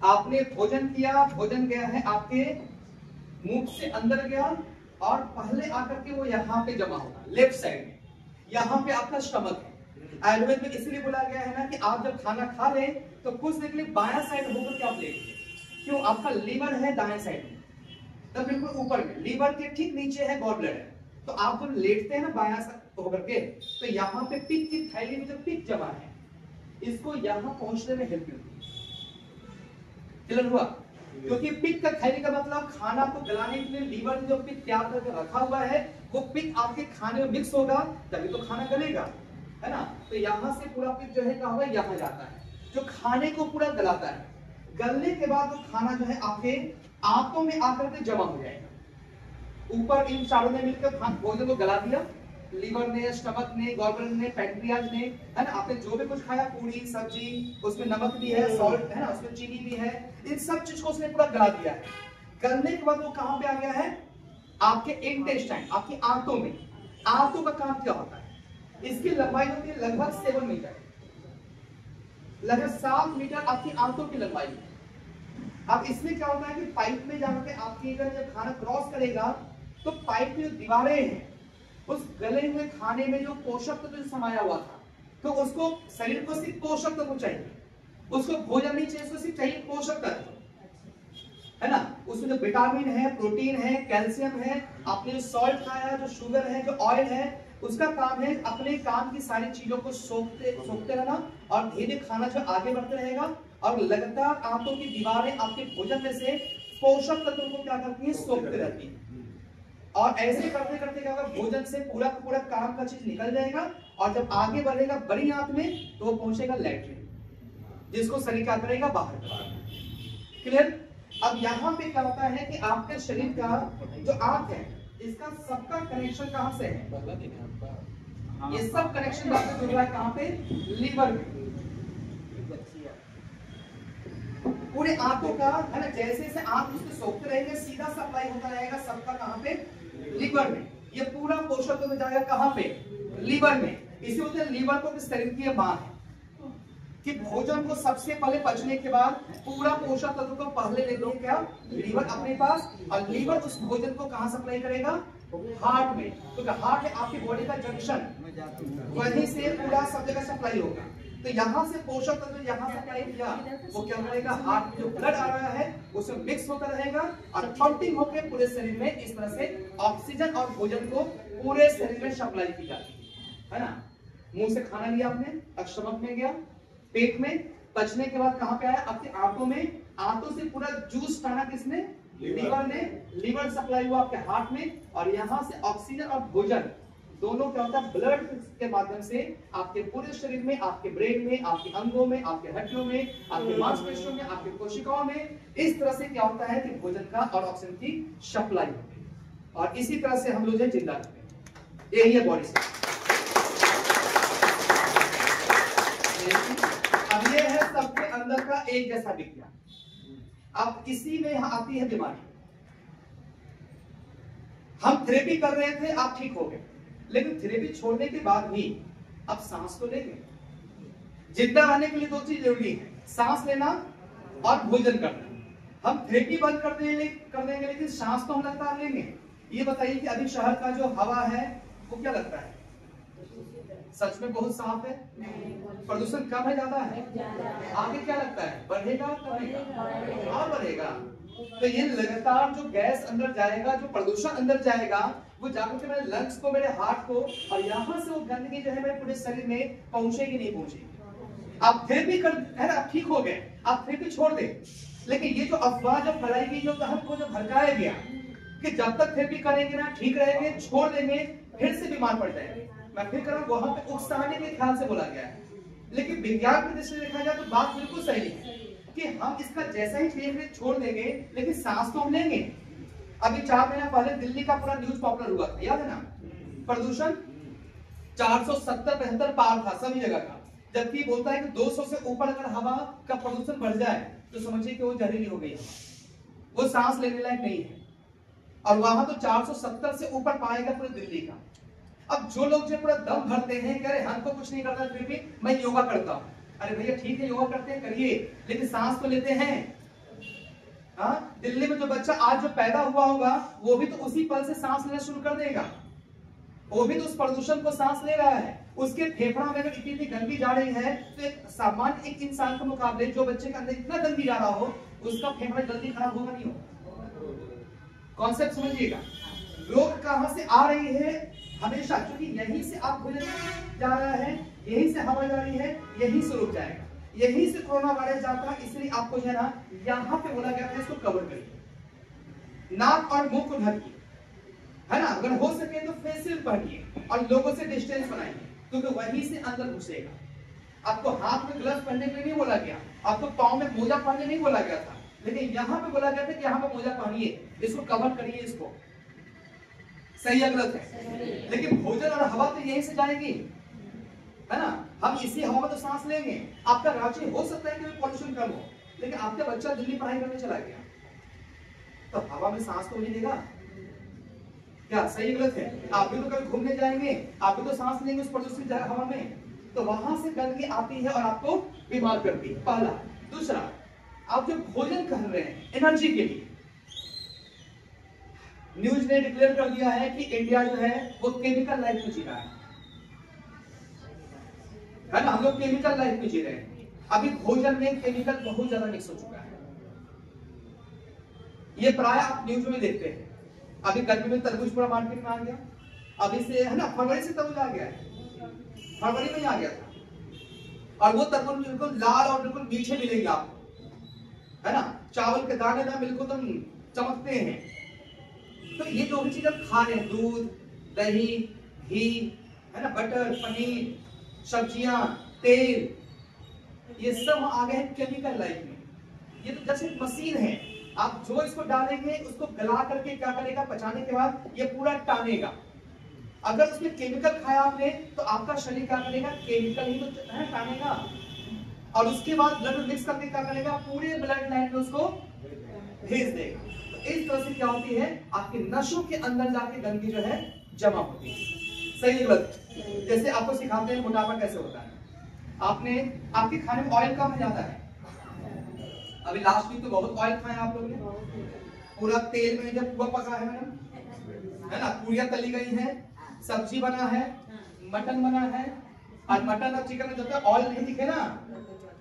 आपने भोजन किया, भोजन गया है आपके मुंह से अंदर गया, और पहले आकर के वो यहाँ पे जमा होगा लेफ्ट साइड में, यहाँ पे आपका स्टमक है। आयुर्वेद में इसलिए बोला गया है ना कि आप जब खाना खा रहे तो कुछ देर के लिए बायां साइड होकर के आप लेटिए। क्यों? आपका लीवर है दाएं साइड में, तब बिल्कुल ऊपर में, लीवर के ठीक नीचे है गॉल ब्लैडर। तो आप जब लेटते हैं ना बायां साइड होकर के, तो यहाँ पे पित्त की थैली में जो पित्त जमा है इसको यहाँ पहुंचने में हेल्प मिलती है। क्लियर हुआ? क्योंकि पित्त का थैली का मतलब खाना को गलाने के लिए लीवर ने जो पित्त तैयार करके रखा हुआ है वो पित्त आपके खाने में मिक्स होगा तभी तो खाना गलेगा, है ना? तो यहाँ से पूरा पित्त जो है क्या होगा, यहाँ जाता है, जो खाने को पूरा गलाता है। गलने के बाद वो खाना जो है आपके आंतों में आकर के जमा हो जाएगा। ऊपर इन चारों ने मिलकर भोजन को गला दिया, लीवर ने, स्टमक ने, गॉलब्लैडर ने, पैंक्रियाज ने, है ना? आपने जो भी कुछ खाया, पूरी सब्जी, उसमें नमक भी है, सॉल्ट है ना, उसमें चीनी भी है, इन सब चीज को उसने पूरा गला दिया है। गलने के बाद वो कहां पे आ गया है? आपके इंटेस्टाइन, आपकी आंतों में। आंतों का काम क्या होता है? इसकी लंबाई होती है लगभग 7 मीटर, लगभग 7 मीटर आपकी आंतों की लंबाई है। अब इसमें क्या होता है कि पाइप में जाकर आपके इधर जब खाना क्रॉस करेगा तो पाइप की जो दीवारें हैं उस गले हुए खाने में जो पोषक तत्व तो समाया हुआ था, तो उसको शरीर को सिर्फ पोषक तत्व चाहिए, उसको भोजन नहीं चाहिए, उसको सिर्फ चाहिए पोषक तत्व, है ना? उसमें जो विटामिन है, प्रोटीन है, कैल्शियम है, आपने जो सॉल्ट खाया, जो शुगर है, जो ऑयल है, उसका काम है अपने काम की सारी चीजों को सोखते रहना, और धीरे खाना जो आगे बढ़ते रहेगा, और लगातार आंतों की दीवारें आपके भोजन में से पोषक तत्वों को क्या करती है, सोखते रहती है। और ऐसे करते करते क्या होगा, भोजन से पूरा का पूरा काम का चीज निकल जाएगा, और जब आगे बढ़ेगा बड़ी आंत में तो वो पहुंचेगा लैट्रिन, जिसको शरीर क्या करेगा, बाहर करेगा। क्लियर? अब यहाँ पे क्या होता है कि आपके शरीर का जो आंत है इसका सबका कनेक्शन कहाँ से है? ये सब कनेक्शन आपका जुड़ रहा है कहाँ पे? लीवर में। पूरे आंतों का, है ना, जैसे जैसे आंत उसको सोखते रहेंगे सीधा सप्लाई होता रहेगा सबका कहाँ पे? लीवर में। ये पूरा पोषक तत्व जाएगा कहाँ पे? लीवर में। इसी वजह से लीवर को किस शरीर की मां है कि भोजन को सबसे पहले पचने के बाद पूरा पोषक तत्व को पहले ले लो क्या, लीवर अपने पास, और लीवर उस भोजन को कहां सप्लाई करेगा? हार्ट में। तो हार्ट है आपकी बॉडी का जंक्शन, वहीं से पूरा सब जगह सप्लाई होगा। तो यहाँ से पोषक तत्व यहाँ सप्लाई किया, वो क्या करेगा, हार्ट में जो ब्लड आ रहा है उसमें मिक्स होता रहेगा, और पंपिंग होकर पूरे शरीर में इस तरह से ऑक्सीजन और भोजन को पूरे शरीर में सप्लाई की जाती है ना? मुंह से खाना लिया आपने, स्टमक में गया, पेट में, पचने के बाद कहां पे आया? आपके आंतों में। आंतों से पूरा जूस टाना किसने? लीवर ने। लीवर सप्लाई हुआ आपके हार्ट में, और यहां से ऑक्सीजन और भोजन दोनों क्या होता है, ब्लड के माध्यम से आपके पूरे शरीर में, आपके ब्रेन में, आपके अंगों में, आपके हड्डियों में, आपके मांसपेशियों में, आपके कोशिकाओं में, इस तरह से क्या होता है कि भोजन का और ऑक्सीजन की सप्लाई होती है, और इसी तरह से हम लोग जिंदा रहते हैं। यही है बॉडी से। अब ये है सबके अंदर का एक जैसा विज्ञान। अब इसी में यहां आती है बीमारी। हम थेरेपी कर रहे थे, आप ठीक हो गए, लेकिन थेरेपी छोड़ने के बाद भी अब सांस तो लेंगे। जिंदा रहने के लिए दो चीज जरूरी है, सांस लेना और भोजन करना। हम थेरेपी बंद कर देंगे लेकिन सांस तो हम लगातार लेंगे। ये बताइए कि अभी शहर का जो हवा है वो क्या लगता है, सच में बहुत साफ है? प्रदूषण कम है ज्यादा है? आगे क्या लगता है, बढ़ेगा कमेगा? और बढ़ेगा। तो ये लगातार जो गैस अंदर जाएगा, जो प्रदूषण अंदर जाएगा, वो जाकर के मेरे लंग्स को, मेरे हार्ट को, और यहाँ से वो गंदगी जो है मेरे पूरे शरीर में पहुंचेगी नहीं पहुंचेगी। आप फिर भी कर है ना, आप ठीक हो गए, आप फिर भी छोड़ दे, लेकिन ये जो अफवाह जो फैलाई गई, जो हमको जो भड़काया गया कि जब तक फिर भी करेंगे ना ठीक रहेंगे, छोड़ देंगे फिर से बीमार पड़ जाएंगे, मैं फिर करूँ, वहां पे उकसाने के ख्याल से बोला गया है। लेकिन विज्ञान की दृष्टि से देखा जाए तो बात बिल्कुल सही है कि हम इसका जैसा ही पेट छोड़ देंगे, लेकिन सांस तो हम लेंगे। अभी 4 महीना पहले दिल्ली का पूरा न्यूज पॉपुलर हुआ था, याद है ना? प्रदूषण 470-75 पार था सभी जगह का, जबकि बोलता है कि 200 से ऊपर अगर हवा का प्रदूषण बढ़ जाए तो समझिए कि वो जहरीली हो गई, वो सांस लेने लायक नहीं है। और वहां तो 470 से ऊपर पाएगा पूरे दिल्ली का। अब जो लोग जो पूरा दम भरते हैं, कह रहे हमको कुछ नहीं करना, फिर भी मैं योगा करता हूं। अरे भैया ठीक है, योगा करते हैं करिए, लेकिन सांस तो लेते हैं। हाँ, दिल्ली में जो बच्चा आज जो पैदा हुआ होगा, वो भी तो उसी पल से सांस लेना शुरू कर देगा, वो भी तो उस प्रदूषण को सांस ले रहा है। उसके फेफड़ा में अगर इतनी गंदगी जा रही है, तो एक सामान्य एक इंसान के मुकाबले जो बच्चे के अंदर इतना गंदगी जा रहा हो, उसका फेफड़ा जल्दी खराब होगा नहीं होगा। कॉन्सेप्ट समझिएगा। रोग कहां से आ रही है? हमेशा, क्योंकि यहीं से आप भोजन जा रहा है, यहीं से हवा जा रही है, यहीं से रुक जाएगा, यहीं से कोरोना वायरस जाता है। इसलिए आपको जो है ना, यहाँ पे बोला गया था इसको कवर करिए, नाक और मुंह को ढकिए, है ना, अगर हो सके तो फेस शील्ड पहनिए और लोगों से डिस्टेंस बनाइए, क्योंकि वहीं से अंदर घुसेगा। आपको हाथ में ग्लव्स पहनने के लिए नहीं बोला गया, आपको पाँव में मोजा पहनने नहीं बोला गया था, लेकिन यहाँ पे बोला गया था कि यहाँ पे मोजा पहनिए, इसको कवर करिए, इसको। सही या गलत है? लेकिन भोजन और हवा तो यहीं से जाएगी, है ना, हम इसी हवा में तो सांस लेंगे। आपका रांची हो सकता है कि पॉल्यूशन कम हो, लेकिन आपका बच्चा दिल्ली पढ़ाई करने चला गया, तो हवा में सांस तो नहीं लेगा क्या? सही गलत है? आप भी तो कभी घूमने जाएंगे, आप भी तो सांस लेंगे उस प्रदूषित हवा में, तो वहां से गंदगी आती है और आपको बीमार करती है, पहला। दूसरा, आप जो भोजन कर रहे हैं एनर्जी के लिए, न्यूज ने डिक्लेयर कर दिया है कि इंडिया जो है वो केमिकल लाइफ में जी रहा है ना, हम लोग केमिकल लाइफ में जी रहे हैं। अभी भोजन में केमिकल बहुत ज्यादा मिक्स हो चुका है, ये प्राय आप न्यूज में देखते हैं। अभी गर्मी में तरबूज पूरा मार्केट में आ गया, अभी से है ना, फरवरी से तरबूज आ गया है, फरवरी में ही आ गया था, और वो तरबूज बिल्कुल लाल और बिल्कुल मीठे मिलेंगे आपको, है ना, चावल के दाने ना बिल्कुल तुम चमकते हैं। तो ये जो भी चीज आप खा रहे हैं, दूध, दही, घी, है ना, बटर, पनीर, सब्जियां, तेल, ये सब आ गए हैं केमिकल लाइफ में। ये तो जैसे मशीन है, आप जो इसको डालेंगे उसको गला करके क्या करेगा, पचाने के बाद ये पूरा टानेगा। अगर उसमें केमिकल खाया आपने तो आपका शरीर क्या करेगा, केमिकल ही तो है टानेगा, और उसके बाद ब्लड में मिक्स करके क्या करेगा, पूरे ब्लड लाइन में उसको भेज देगा। तो इस तरह से क्या होती है, आपके नसों के अंदर जाके गंदगी जो है जमा होती है। सही गलत? जैसे आपको सिखाते हैं मोटापा कैसे होता है, आपने आपके खाने में ऑयल कम ज्यादा है, अभी लास्ट वीक तो बहुत ऑयल खाए आप लोगों ने, पूरा तेल में जब पूरा पका है मैडम, है ना, पूरियां तली गई है, सब्जी बना है, मटन बना है, और मटन और चिकन में जब तक ऑयल नहीं दिखे ना,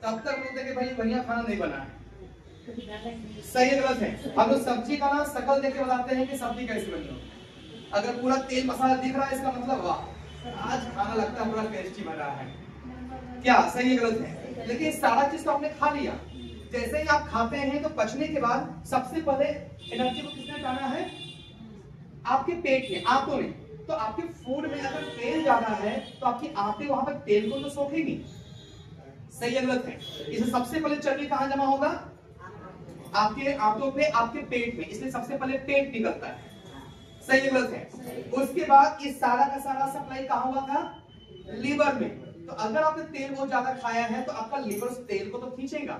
तब तक बोलते कि भाई बढ़िया खाना नहीं बना है। सही है गलत है? हम लोग सब्जी का ना शकल देख के बताते हैं कि सब्जी कैसी बनी हो। अगर पूरा तेल मसाला दिख रहा है, इसका मतलब वाह आज खाना लगता है पूरा टेस्टी बन रहा है। क्या सही है गलत है? लेकिन सारा चीज तो आपने खा लिया, जैसे ही आप खाते हैं तो पचने के बाद सबसे पहले एनर्जी को किसने टाना है, आपके पेट में, आंतों में। तो आपके फूड में अगर तेल ज्यादा है तो आपकी आंतें वहां पर तेल को तो सोखेंगी। सही है गलत है? इसे सबसे पहले चर्बी कहां जमा होगा, आपके आंतों पे, आपके पेट में, इसलिए सबसे पहले पेट निकलता है। सही है गलत है? उसके बाद इस सारा का सारा सप्लाई कहां हुआ था, लीवर में। तो अगर आपने तेल बहुत ज्यादा खाया है तो आपका लीवर उस तेल को तो खींचेगा।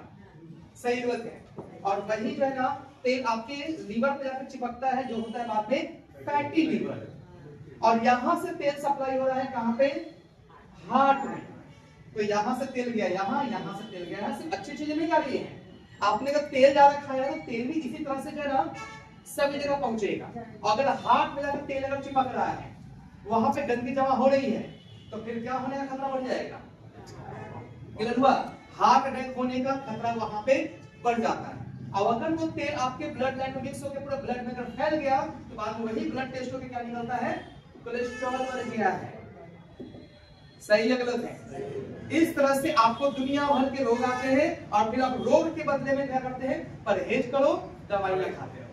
सही गलत है? और वही जो है ना तेल आपके लीवर पे जाकर चिपकता है, जो होता है बाद में फैटी लीवर, और यहां से तेल सप्लाई हो रहा है कहां पे, हार्ट में। तो यहां से तेल गया यहां, यहां से तेल गया यहां, सिर्फ अच्छी चीजें नहीं जा रही है। आपने अगर तेल ज्यादा खाया है तो तेल भी इसी तरह से जो है ना सभी जगह पहुंचेगा। और अगर हार्ट में जाकर तेल अगर चिपक रहा है, वहां पे गंदगी जमा हो रही है, तो फिर क्या होने का खतरा बढ़ जाएगा, क्लियर हुआ? हार्ट अटैक होने का खतरा वहां पे बढ़ जाता है। अब अगर वो तेल आपके ब्लड लाइन में मिक्स होकर पूरा ब्लड में अगर फैल गया तो बाद में वही ब्लड टेस्ट होकर क्या निकलता है, कोलेस्ट्रॉल बढ़ गया है। सही है गलत है? इस तरह से आपको दुनिया भर के रोग आते हैं और फिर आप रोग के बदले में क्या करते हैं, परहेज करो, दवाइयां खाते हो,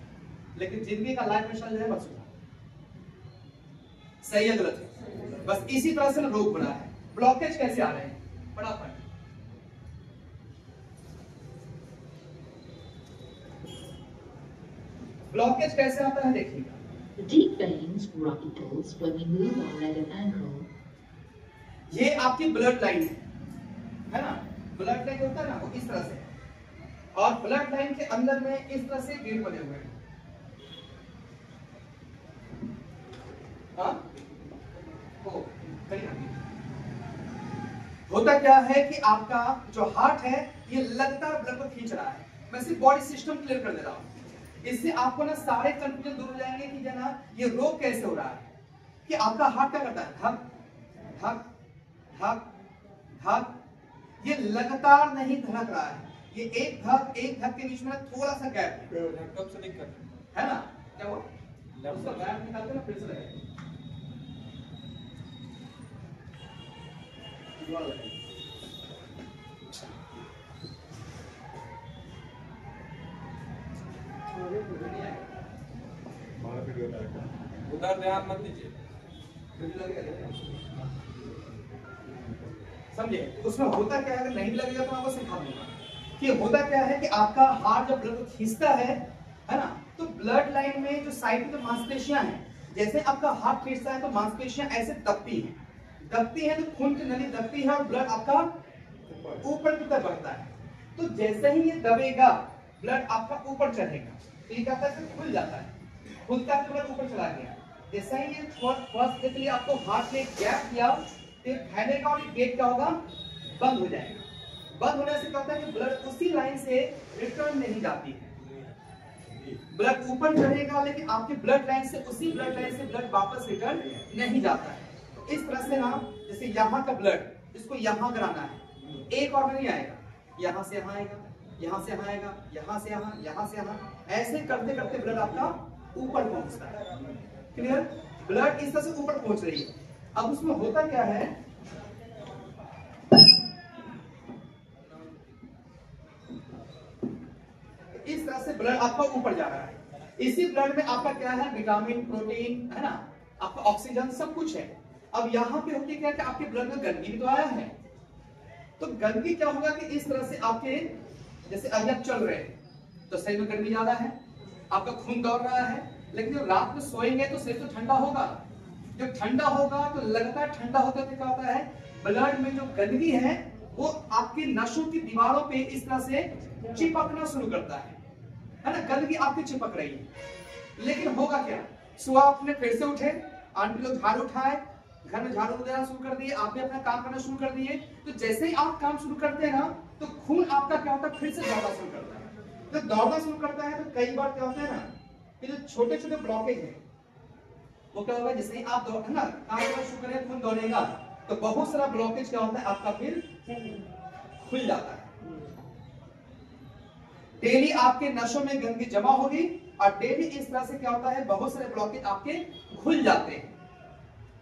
लेकिन जिंदगी का लाइफ स्टाइल जो है बस सही है गलत है? बस इसी तरह से रोग बना है। ब्लॉकेज कैसे आ रहे हैं, फटाफट ब्लॉकेज कैसे आता है देखिएगा। The deep veins ruptures when we move our leg and ankle. ये आपकी ब्लड लाइन है ना, ब्लड लाइन होता है ना वो इस तरह से, और ब्लड लाइन के अंदर में इस तरह से गेट बने हुए हैं। हाँ? होता क्या है कि आपका जो हार्ट है ये लगातार ब्लड को खींच रहा है। मैं सिर्फ बॉडी सिस्टम क्लियर कर दे रहा हूं, इससे आपको ना सारे कंफ्यूजन दूर हो जाएंगे कि जना ये रोग कैसे हो रहा है। कि आपका हार्ट क्या करता है, धक धक धक धक, ये लगातार नहीं धड़क रहा है, ये एक धक के बीच में थोड़ा सा गैप है ना। क्या हुआ, उसका गैप निकालते ना फिर से लगे। उधर ध्यान मत दीजिए, समझे? उसमें होता क्या है, अगर नहीं लगेगा तो आपको सिखा दूंगा कि होता क्या है कि आपका हार्ट जब ब्लड को खींचता है ना, तो ब्लड लाइन में जो साइड की मांसपेशियां हैं, जैसे आपका हार्ट खींचता है तो मांसपेशियां ऐसे दबती है तो खून की नली दबती है और ब्लड आपका ऊपर की तरफ बढ़ता है। तो जैसे ही ये दबेगा ब्लड आपका ऊपर चढ़ेगा, तो ये क्या होता है, खुल जाता है, खुलता है ब्लड ऊपर चला गया। जैसा ही ये फर्स्ट के लिए आपको हार्ट में गैप दिया तो फैलेगा और ये गेट क्या होगा, बंद हो जाएगा। बंद होने से क्या होता है कि ब्लड उसी लाइन से रिटर्न नहीं जाती है, ब्लड ऊपर चढ़ेगा लेकिन आपकी ब्लड लाइन से उसी ब्लड लाइन से ब्लड वापस रिटर्न नहीं जाता है। तो इस तरह से ना, जैसे यहाँ का ब्लड इसको यहाँ कराना है, एक और में नहीं आएगा, यहाँ से यहाँ आएगा, यहाँ से यहाँ आएगा, यहाँ से यहाँ, यहाँ से यहाँ, ऐसे करते करते ब्लड आपका ऊपर पहुंचता है। क्लियर? ब्लड इस तरह से ऊपर पहुंच रही है। अब उसमें होता क्या है, इस तरह से ब्लड आपका ऊपर जा रहा है। इसी ब्लड में आपका क्या है, विटामिन, प्रोटीन है ना, आपका ऑक्सीजन सब कुछ है। अब यहाँ पे होती क्या कि आपके ब्लड में गंदगी भी तो आया है, तो गंदगी क्या होगा कि इस तरह से आपके जैसे अभी आप चल रहे हैं तो शरीर में गर्मी ज्यादा है, आपका खून दौड़ रहा है, लेकिन जब रात में सोएंगे तो शरीर तो ठंडा होगा। जब ठंडा होगा तो लगातार ठंडा होते क्या होता है, ब्लड में जो गंदगी है वो आपकी नसों की दीवारों पे इस तरह से चिपकना शुरू करता है ना, गंदगी आपकी चिपक रही है। लेकिन होगा क्या, सुबह आपने फिर से उठे, आंटी लोग झाड़ू उठाए, घर में झाड़ू वगैरह शुरू कर दिए, आपने अपना काम करना शुरू कर दिए, तो जैसे ही आप काम शुरू करते हैं ना तो खून आपका क्या होता है, फिर से दौड़ना शुरू करता है। तो दौड़ना शुरू करता है तो कई बार क्या होता है ना कि जो छोटे छोटे ब्लॉकेज है वो क्या होगा, जैसे ही आप दौड़ ना काम करना शुरू करें, खून दौड़ेगा तो बहुत सारा ब्लॉकेज क्या होता है आपका फिर खुल जाता है। डेली आपके नसों में गंदगी जमा होगी और डेली इस तरह से क्या होता है, बहुत सारे ब्लॉकेज आपके खुल जाते हैं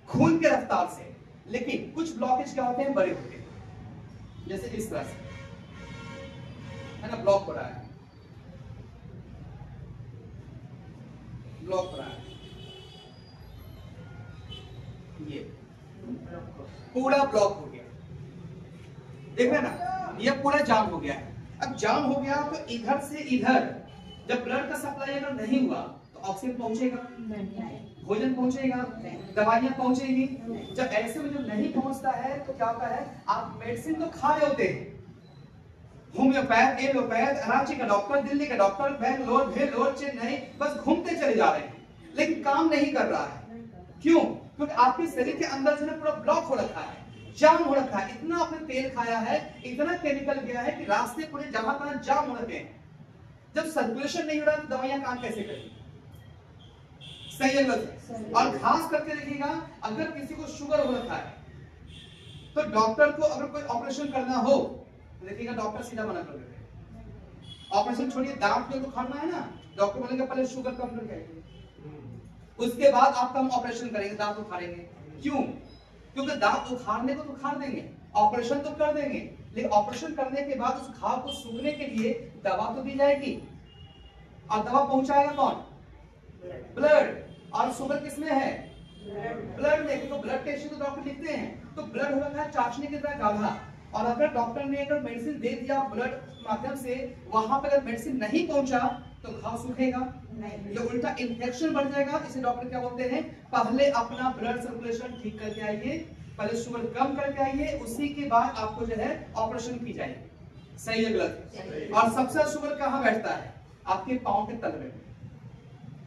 खून के रफ्तार से। लेकिन कुछ ब्लॉकेज क्या होते हैं, बड़े होते हैं, जैसे इस तरह से है ना, ब्लॉक हो रहा है, ब्लॉक हो रहा है, ये पूरा ब्लॉक हो गया, देख रहे ना, ये पूरा जाम हो गया है। अब जाम हो गया तो इधर से इधर जब ब्लड का सप्लाई अगर नहीं हुआ तो ऑक्सीजन पहुंचेगा, भोजन पहुंचेगा, दवाइयां पहुंचेगी। जब ऐसे में जब नहीं पहुंचता है तो क्या होता है, आप मेडिसिन तो खा रहे होते हैं, होम्योपैथ, एलोपैथ, रांची का डॉक्टर, दिल्ली का डॉक्टर, बेंगलोर, भेलोर, चेन्नई, बस घूमते चले जा रहे हैं, लेकिन काम नहीं कर रहा है। क्यों? क्योंकि आपके शरीर के अंदर जो है पूरा ब्लॉक हो रखा है, जाम हो रखा है। इतना आपने तेल खाया है, इतना केमिकल गया है कि रास्ते पूरे जहां तहां जाम हो रखे हैं। जब सर्कुलेशन नहीं हो रहा तो दवाइयां काम कैसे करेंगी? सही है गलत? और खास करके देखिएगा, अगर किसी को शुगर हो रखा है तो डॉक्टर को अगर कोई ऑपरेशन करना हो तो देखिएगा डॉक्टर सीधा मना कर देते हैं। ऑपरेशन छोड़िए, दांत में तो खाना है ना, डॉक्टर बोलेंगे पहले शुगर कम करके आइए, उसके बाद आपका हम ऑपरेशन करेंगे, दांत उखाड़ेंगे। क्यों? क्योंकि दांत उखाड़ने को तो उखाड़ देंगे, ऑपरेशन तो कर देंगे, लेकिन ऑपरेशन करने के बाद उस घाव को सूखने के लिए दवा तो दी जाएगी, और दवा पहुंचाएगा कौन? ब्लड। और शुगर किसमें है? ब्लड में। तो ब्लड टेस्ट तो डॉक्टर लिखते हैं, तो ब्लड होगा चाशनी की तरह गाढ़ा, और अगर डॉक्टर ने अगर मेडिसिन दे दिया ब्लड माध्यम से, वहां पर अगर मेडिसिन नहीं पहुंचा तो घाव सूखेगा नहीं, ये उल्टा इन्फेक्शन बढ़ जाएगा। इसे डॉक्टर क्या बोलते हैं? पहले अपना ब्लड सर्कुलेशन ठीक करके आइए, पहले शुगर कम करके आइए, उसी के बाद आपको जो है ऑपरेशन की जाएगी। सही है गलत? और सबसे ज्यादा शुगर कहाँ बैठता है? आपके पांव के तलवे में।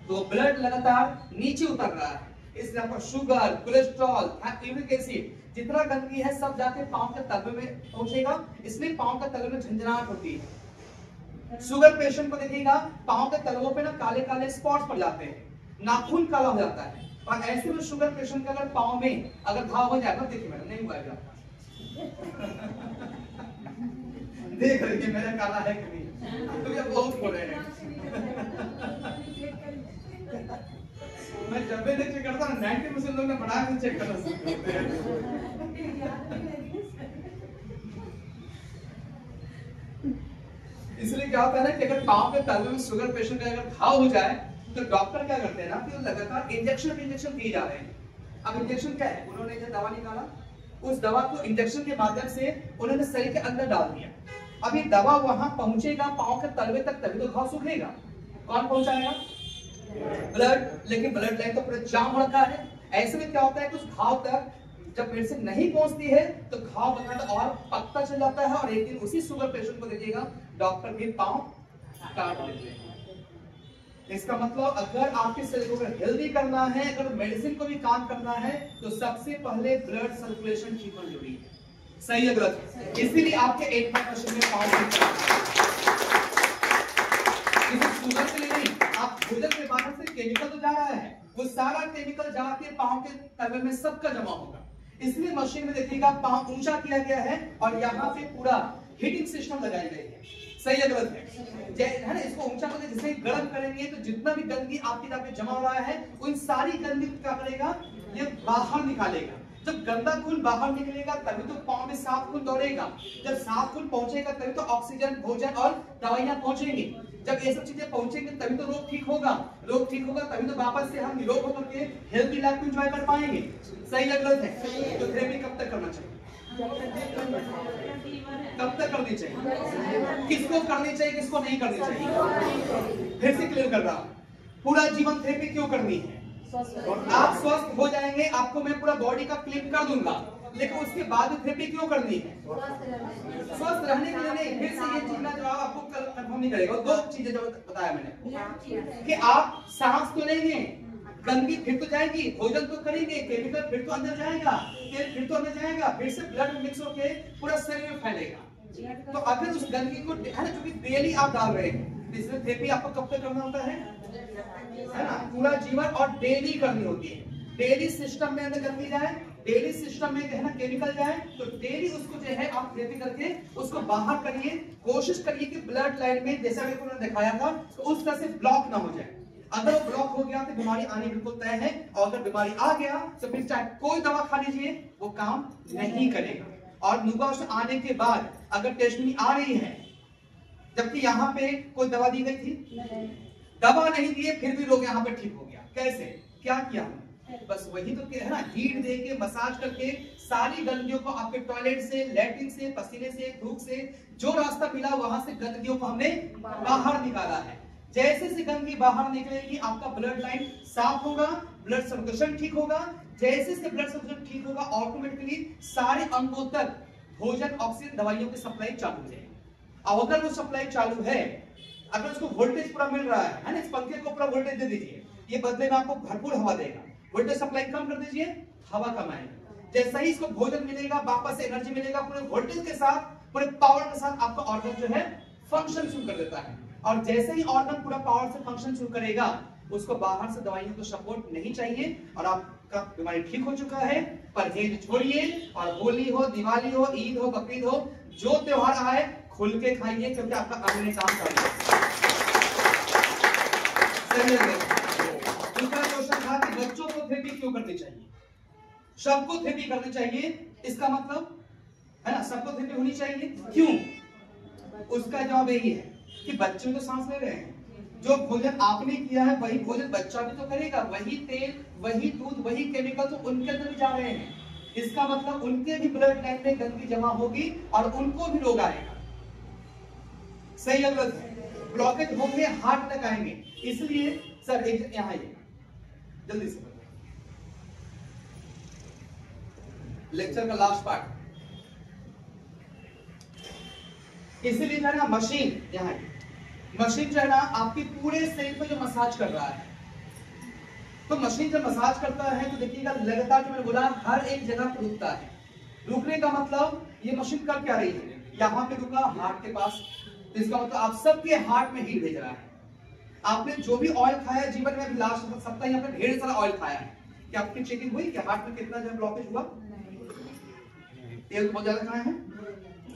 तो ब्लड लगातार नीचे उतर रहा है, इसलिए आपका शुगर, कोलेस्ट्रॉल, यूरिक एसिड, जितना गंदगी है सब जाके पांव के तलवे में पहुंचेगा, इसलिए पांव के तलवे में झंझनाहट होती है। शुगर पेशेंट को देखिएगा पांव के तलवों पे ना काले काले स्पॉट्स पड़ जाते हैं, नाखून काला हो जाता है, और ऐसे में शुगर पेशेंट का अगर पांव में अगर घाव हो जाएगा, देखिए मैडम नहीं हुआ है देख रही मेरा काला है कि नहीं, तो ये बहुत हो रहे हैं। मैं जब भी चेक करता हूँ 90% लोग ने बढ़ा के चेक करना शुरू करते हैं। इसलिए क्या होता है ना कि अगर पांव के तलवे में शुगर पेशेंट का अगर घाव हो जाए तो डॉक्टर क्या करते हैं ना कि लगातार इंजेक्शन दिए जा रहे हैं। अब इंजेक्शन क्या है? उन्होंने जो दवा निकाला, उस दवा को इंजेक्शन के माध्यम से उन्होंने शरीर के अंदर डाल दिया। अब ये दवा वहां पहुंचेगा पांव के तलवे तक, तभी तो घाव सूखेगा। कौन पहुंचाएगा? ब्लड। लेकिन ब्लड लाइन तो पूरा जाम हो रखा है। ऐसे में क्या होता है कि उस घाव तक जब मेडिसिन नहीं पहुंचती है तो घाव बनाना और पकता चल जाता है, और एक दिन उसी शुगर पेशेंट को देखिएगा डॉक्टर भी पांव काट देते हैं। इसका मतलब अगर आपके शरीर को हेल्दी करना है, अगर मेडिसिन को भी काम करना है, तो सबसे पहले ब्लड सर्कुलेशन ठीक होना जरूरी है। सही है गलत? इसीलिए आपके 85% में पांव शुगर के लिए नहीं, आप भोजन के बाहर से केमिकल तो जा रहा है, वो सारा केमिकल जाके पांव के तलवे में सबका जमा होगा। इसलिए मशीन में देखिएगा पांव ऊंचा किया गया है और यहाँ पे पूरा हीटिंग सिस्टम लगाई गई है। सही है गलत है ना? इसको ऊंचा करके जिसे गर्म करेंगे तो जितना भी गंदगी आपके यहाँ पे जमा हो रहा है, उन सारी गंदगी क्या करेगा? ये बाहर निकालेगा। जब गंदा खून बाहर निकलेगा तभी तो पांव में साफ खून दौड़ेगा, जब साफ खून पहुंचेगा तभी तो ऑक्सीजन, भोजन और दवाइयां पहुंचेंगी। जब ये सब चीजें पहुंचेंगी तभी तो रोग ठीक होगा, रोग ठीक होगा तभी तो वापस से हम निरोग होकर के हेल्थी लाइफ को एंजॉय कर पाएंगे। सही है गलत है? तो थेरेपी कब तक करना चाहिए? कब तक करनी चाहिए? किसको करनी चाहिए, किसको नहीं करनी चाहिए? फिर से क्लियर कर रहा हूं, पूरा जीवन थेरेपी क्यों करनी है? आप स्वस्थ हो जाएंगे, आपको मैं पूरा बॉडी का क्लीन कर दूंगा, लेकिन उसके बाद थेरेपी क्यों करनी है? स्वस्थ रहने के लिए नहीं। फिर से ये चीज ना जवाब आपको कंफर्म नहीं करेगा। दो चीजें जो बताया मैंने कि आप सांस तो लेंगे, गंदगी फिर तो जाएगी, भोजन तो करेंगे, केमिकल फिर तो अंदर जाएगा, तेल फिर तो अंदर जाएगा, फिर से ब्लड मिक्स होके पूरा शरीर में फैलेगा। तो अगर उस गंदगी को है ना, जो कि डेली आप डाल रहे हैं, इसलिए थेरेपी आपको कब तक करना होता है ना? पूरा जीवन, और डेली करनी होती है। डेली सिस्टम में अंदर गंदगी जाए, डेली सिस्टम में है ना केमिकल जाए, तो डेली उसको जो है आप थेरेपी करके उसको बाहर करिए। कोशिश करिए कि ब्लड लाइन में जैसा मेरे को दिखाया था तो उस तरह से ब्लॉक ना हो जाए। अगर ब्लॉक हो गया तो बीमारी आनी बिल्कुल तय है, और अगर बीमारी आ गया तो फिर चाहे कोई दवा खा लीजिए वो काम नहीं करेगा। और नुकाश आने के बाद अगर टेस्टनी आ रही है, जबकि यहाँ पे कोई दवा दी गई थी, दवा नहीं दिए फिर भी लोग यहाँ पे ठीक हो गया। कैसे? क्या किया? बस वही तो है ना, हीट दे के मसाज करके सारी गंदगियों को आपके टॉयलेट से, लैट्रिन से, पसीने से, धूप से जो रास्ता मिला वहां से गंदगियों को हमने बाहर निकाला है। जैसे से गंदगी बाहर निकलेगी आपका ब्लड लाइन साफ होगा, ब्लड सर्कुलेशन ठीक होगा। जैसे से ब्लड सर्कुलेशन ठीक होगा ऑटोमेटिकली सारे अंगों तक भोजन, ऑक्सीजन, दवाइयों की सप्लाई चालू हो जाएगी। अब अगर वो सप्लाई चालू है, अगर उसको वोल्टेज पूरा मिल रहा है ना, इस पंखे को पूरा वोल्टेज दे दीजिए, ये बदले में आपको भरपूर हवा देगा। वोल्टेज सप्लाई कम कर दीजिए, हवा कम आएगी। जैसे ही इसको भोजन मिलेगा, वापस से एनर्जी मिलेगा, पूरे वोल्टेज के साथ, पूरे पावर के साथ आपका ऑर्गन जो है फंक्शन शुरू कर देता है। और जैसे ही ऑर्गन पूरा पावर से फंक्शन शुरू करेगा, उसको बाहर से दवाइयों को सपोर्ट नहीं चाहिए और आपका बीमारी ठीक हो चुका है। परहेज छोड़िए और होली हो, दिवाली हो, ईद हो, बकरीद हो, जो त्योहार आए खुल के खाइए क्योंकि आपका अगले काम कर दूसरा क्वेश्चन था कि बच्चों को थेरेपी क्यों करनी चाहिए? सबको थेरेपी करनी चाहिए, इसका मतलब है ना, सबको थेरेपी होनी चाहिए। क्यों? उसका जवाब यही है कि बच्चे तो सांस ले रहे हैं, जो भोजन आपने किया है वही भोजन बच्चा भी तो करेगा, वही तेल, वही दूध, वही केमिकल तो उनके अंदर भी जा रहे हैं। इसका मतलब उनके भी ब्लड लाइन में गंदगी जमा होगी और उनको भी रोग आएगा। सही है गलत है? ब्लॉकेज होंगे, हार्ट अटैक आएंगे। इसलिए सर एक यहां आइए जल्दी से, लेक्चर का लास्ट पार्ट। इसीलिए जो है ना मशीन, यहाँ मशीन जो है ना आपके पूरे शरीर पे जो मसाज कर रहा है, तो मशीन जब मसाज करता है तो देखिएगा लगातार जो मैंने बोला हर एक जगह पर रुकता है। रुकने का मतलब ये मशीन कर क्या रही है, यहाँ पे रुका हार्ट के पास, तो इसका मतलब आप सबके हार्ट में हीट भेज रहा है। आपने जो भी ऑयल खाया जीवन में, अभी लास्ट सप्ताह यहाँ पे ढेर सारा ऑयल खाया है, क्या आपकी चेकिंग हुई कि हार्ट में कितना जो ब्लॉकेज हुआ? तेल बहुत ज्यादा खाए हैं,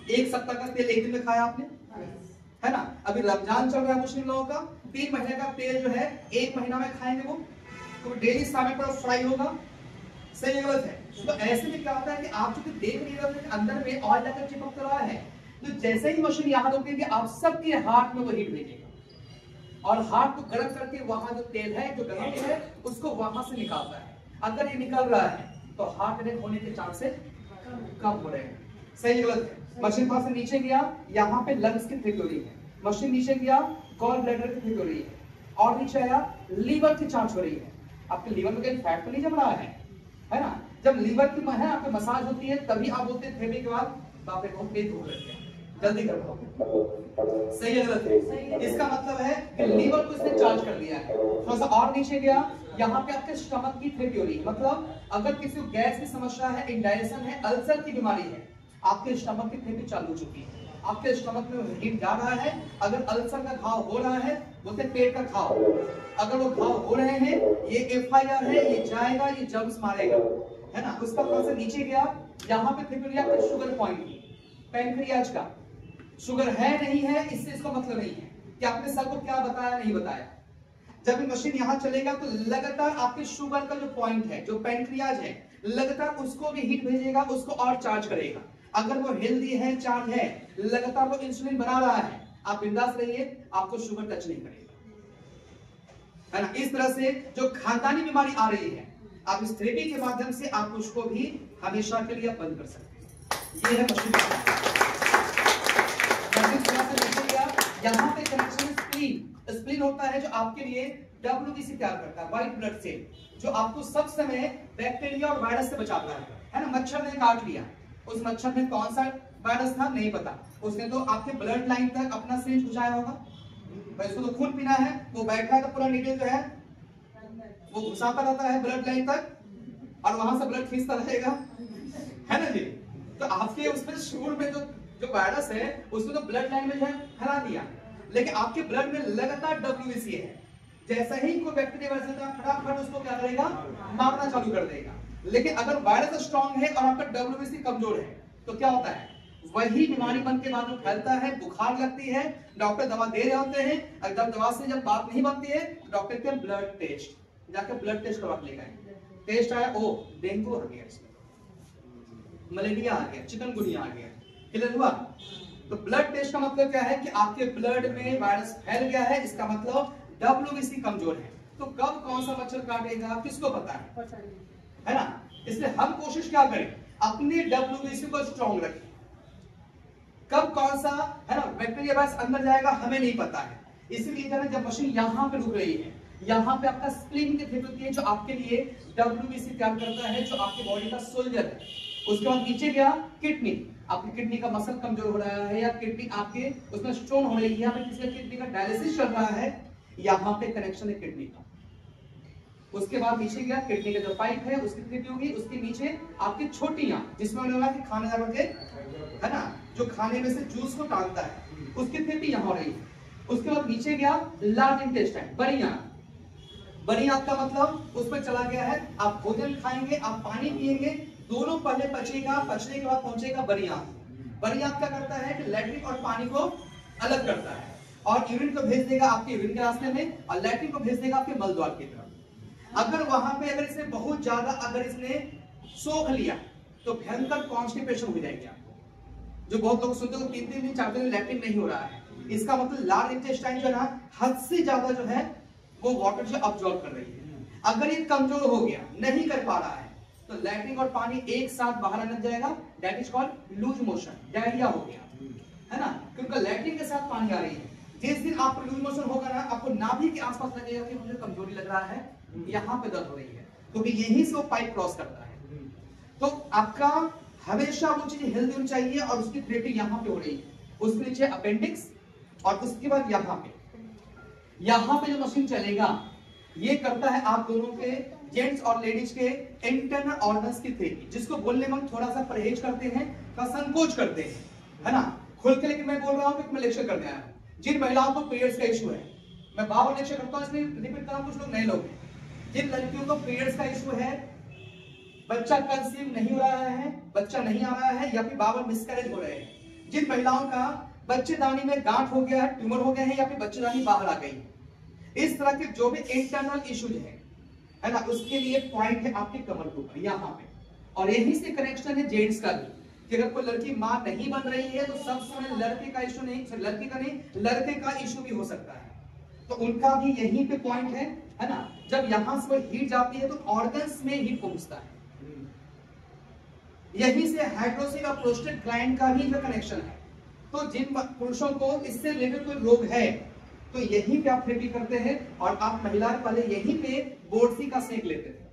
एक सप्ताह का तेल एक दिन में खाया आपने, है ना? अभी रमजान चल रहा है मुस्लिम लोगों का, 3 महीने का तेल जो है 1 महीना में खाएंगे वो, तो डेली सामने पर फ्राई होगा। सही गलत है? तो ऐसे में क्या होता है कि आप जो देख नहीं रहे हो अंदर में ऑयल लेकर चिपक रहा है, तो जैसे ही मशीन यहाँ रोकेगी आप सबके हार्ट में वो हीट भेजेगा और हार्ट को गर्म करके वहां जो तेल है, जो गंदगी है, उसको वहां से निकालता है। अगर ये निकल रहा है तो हार्ट अटैक होने के चांसेस कम हो रहे हैं। सही गलत है? मशीन पास से नीचे गया, यहाँ पे लंग्स की थेरेपी हो रही है, मशीन नीचे गया गॉल ब्लैडर की थेरेपी हो रही है, और नीचे आया लीवर की जांच हो रही है। आपके लीवर में कहीं फैट तो नहीं जम रहा है ना? जब लीवर की है आपके मसाज होती है तभी आप बोलते हैं थेरेपी के बाद बाप रे बहुत पेट दुख रहा है, जल्दी कर दो। सही है गलत है? इसका मतलब है कि लीवर को इसने चार्ज कर दिया है। थोड़ा सा और नीचे गया, यहाँ पे आपके स्टमक की थेरेपी हो रही है, मतलब अगर किसी को गैस की समस्या है, इंडाइजेशन है, अल्सर की बीमारी है, आपके स्टमक की थेरेपी चालू हो चुकी है। आपके स्टमक में हीट जा रहा है, अगर अल्सर का घाव हो रहा है, बोलते पेट का घाव, अगर वो घाव हो रहे हैं, ये एफआईआर है, ये जाएगा, ये जम्स मारेगा, है ना? उसका थोड़ा सा नीचे गया, यहाँ पे थेरेपी आपके शुगर पॉइंट की, पैनक्रियाज का। शुगर है नहीं है इससे इसका मतलब नहीं है कि आपने सर को क्या बताया नहीं बताया। जब ये मशीन यहाँ चलेगा तो लगातार आपके शुगर का जो पॉइंट है, जो पैनक्रियाज है, लगातार उसको भी हीट भेजेगा, उसको और चार्ज करेगा। अगर वो हेल्दी है, चार्ज है, लगातार वो इंसुलिन बना रहा है, आप बिंदास रहिए, आपको शुगर टच नहीं करेगा, है ना? इस तरह से जो खानदानी बीमारी आ रही है, आप इस थेरेपी के माध्यम से आप उसको भी हमेशा के लिए बंद कर सकते हैं। ये है मशीन। यहाँ पे कनेक्शन स्प्लीन, स्प्लीन होता है जो आपके लिए WBC तैयार करता है, व्हाइट ब्लड सेल, जो आपको सब समय बैक्टीरिया और वायरस से बचाता है ना? मच्छर ने काट लिया, उस मच्छर में कौन सा वायरस था नहीं पता, उसने तो आपके ब्लड लाइन तक अपना सिरिंज घुसाया होगा, भाई उसको तो खून पीना है, वो बैठा है तो पूरा निकल जो है वो घुसाता रहता है ब्लड लाइन तक और वहां से ब्लड खींचता रहेगा, है ना जी? तो आपके उसमें शुगर में जो वायरस है उसको तो ब्लड लाइन में जो है फैला दिया, लेकिन आपके ब्लड में लगातार WBC है। जैसा ही कोई बैक्टीरिया वायरस होता है फटाफट उसको क्या करेगा, मारना चालू कर देगा। लेकिन अगर वायरस स्ट्रांग है और आपका WBC कमजोर है तो क्या होता है, वही बीमारी बन के बाद फैलता है, बुखार लगती है, डॉक्टर दवा दे रहे होते हैं, अगर दवा से जब बात नहीं बनती है डॉक्टर के ब्लड टेस्ट, जाकर ब्लड टेस्ट करवा लेगा, टेस्ट आया ओ डेंगू आ गया, मलेरिया आ गया, चिकनगुनिया आ गया, क्लियर हुआ? तो ब्लड टेस्ट का मतलब क्या है कि आपके ब्लड में वायरस फैल गया है, इसका मतलब WBC कमजोर है। तो कब कौन सा मच्छर काटेगा किसको पता है ना? इसलिए हम कोशिश क्या करें, अपने WBC को स्ट्रॉन्ग रखें। कब कौन सा है ना बैक्टीरिया वायरस अंदर जाएगा हमें नहीं पता है, इसलिए जब मशीन यहाँ पे रुक रही है, यहाँ पे आपका स्प्लीन की थेरेपी होती है जो आपके लिए WBC तैयार करता है, जो आपकी बॉडी का सोल्जर है। उसके बाद नीचे गया किडनी, आपकी किडनी का मसल कमजोर हो रहा है या किडनी आपके उसमें स्टोन हो रही है या फिर किसी का किडनी का डायलिसिस चल रहा है, यहाँ पे कनेक्शन है किडनी का। उसके बाद नीचे गया किडनी का जो पाइप है उसकी थेरेपी होगी, उसके नीचे आपकी छोटियां जिसमें होगा कि खाने जाकर के है ना जो खाने में से जूस को टालता है उसकी थेरेपी यहाँ हो रही है। उसके बाद नीचे गया लार्ज इंटेस्टाइन, बड़ी आंत, बनी आंत का मतलब उस पर चला गया है। आप भोजन खाएंगे, आप पानी पिएंगे, दोनों पहले पचेगा, पचने के बाद पहुंचेगा बनी आंत। बनी आंत क्या करता है कि लैट्रिन और पानी को अलग करता है और यूरिन को भेज देगा आपके यूरिन के रास्ते में और लैट्रिन को भेज देगा आपके मल द्वार की तरफ। अगर वहां पे अगर इसने बहुत ज्यादा अगर इसने सोख लिया तो भयंकर कॉन्स्टिपेशन हो जाएगी आपको। जो बहुत लोग सुनते हो 3-3 दिन 4 दिन लैट्रिन नहीं हो रहा है, इसका मतलब लार्ज इंटेस्टाइन जो है ना हद से ज्यादा जो है वो वाटर जो अब्सॉर्ब कर रही है। अगर ये कमजोर हो गया, नहीं कर पा रहा है, तो लैट्रिन और पानी एक साथ बाहर आने जाएगा, that is called loose motion, diarrhoea हो गया, है ना, क्योंकि लैट्रिन के साथ पानी आ रही है। जिस दिन आपको लूज मोशन होगा ना, आपको नाभि के आसपास लगेगा कि मुझे कमजोरी लग रहा है, यहाँ पे दर्द हो रही है, क्योंकि यहीं से वो पाइप क्रॉस करता है। तो आपका हमेशा वो चीज हेल्दी होनी चाहिए और उसकी थेरेपी यहाँ पे हो रही है। उसके नीचे अपेंडिक्स और उसके बाद यहाँ पे जो मशीन चलेगा ये करता है आप दोनों के जेंट्स और लेडीज के इंटरनल ऑर्गन्स की थेरेपी, जिसको बोलने में थोड़ा सा परहेज करते हैं, का संकोच करते हैं, है ना, खुल के। लेकिन मैं बोल रहा हूँ कि मैं लेक्चर करने आया हूँ। जिन महिलाओं को पीरियड्स का इशू है, मैं बार लेक्चर करता हूँ इसलिए रिपीट कर रहा हूँ, कुछ लोग नए लोग हैं। जिन लड़कियों को पीरियड्स का इशू है, बच्चा कंसीव नहीं हो रहा है, बच्चा नहीं आ रहा है या फिर बार मिसकैरेज हो रहे हैं, जिन महिलाओं का बच्चेदानी में गांठ हो गया है, ट्यूमर हो गए हैं या फिर बच्चेदानी बाहर आ गई, इस तरह के जो भी इंटरनल इश्यूज है ना, उसके लिए पॉइंट है आपके कमर के ऊपर यहाँ पे। और यही से कनेक्शन है जेंट्स का भी, कि अगर कोई लड़की मां नहीं बन रही है तो सब समय लड़के का इशू नहीं, लड़की का नहीं, लड़के का इशू भी हो सकता है, तो उनका भी यहीं पे पॉइंट है ना। जब यहां से वो हीट जाती है तो ऑर्गन्स में हीट पहुंचता है, यहीं से हाइड्रोसिल और प्रोस्टेट ग्लैंड का भी कनेक्शन है। तो जिन पुरुषों को इससे रिलेटेड कोई रोग है तो यहीं पे आप थेरेपी करते हैं। और आप महिलाएं पहले यहीं पे बोरसी का सेक लेते थे,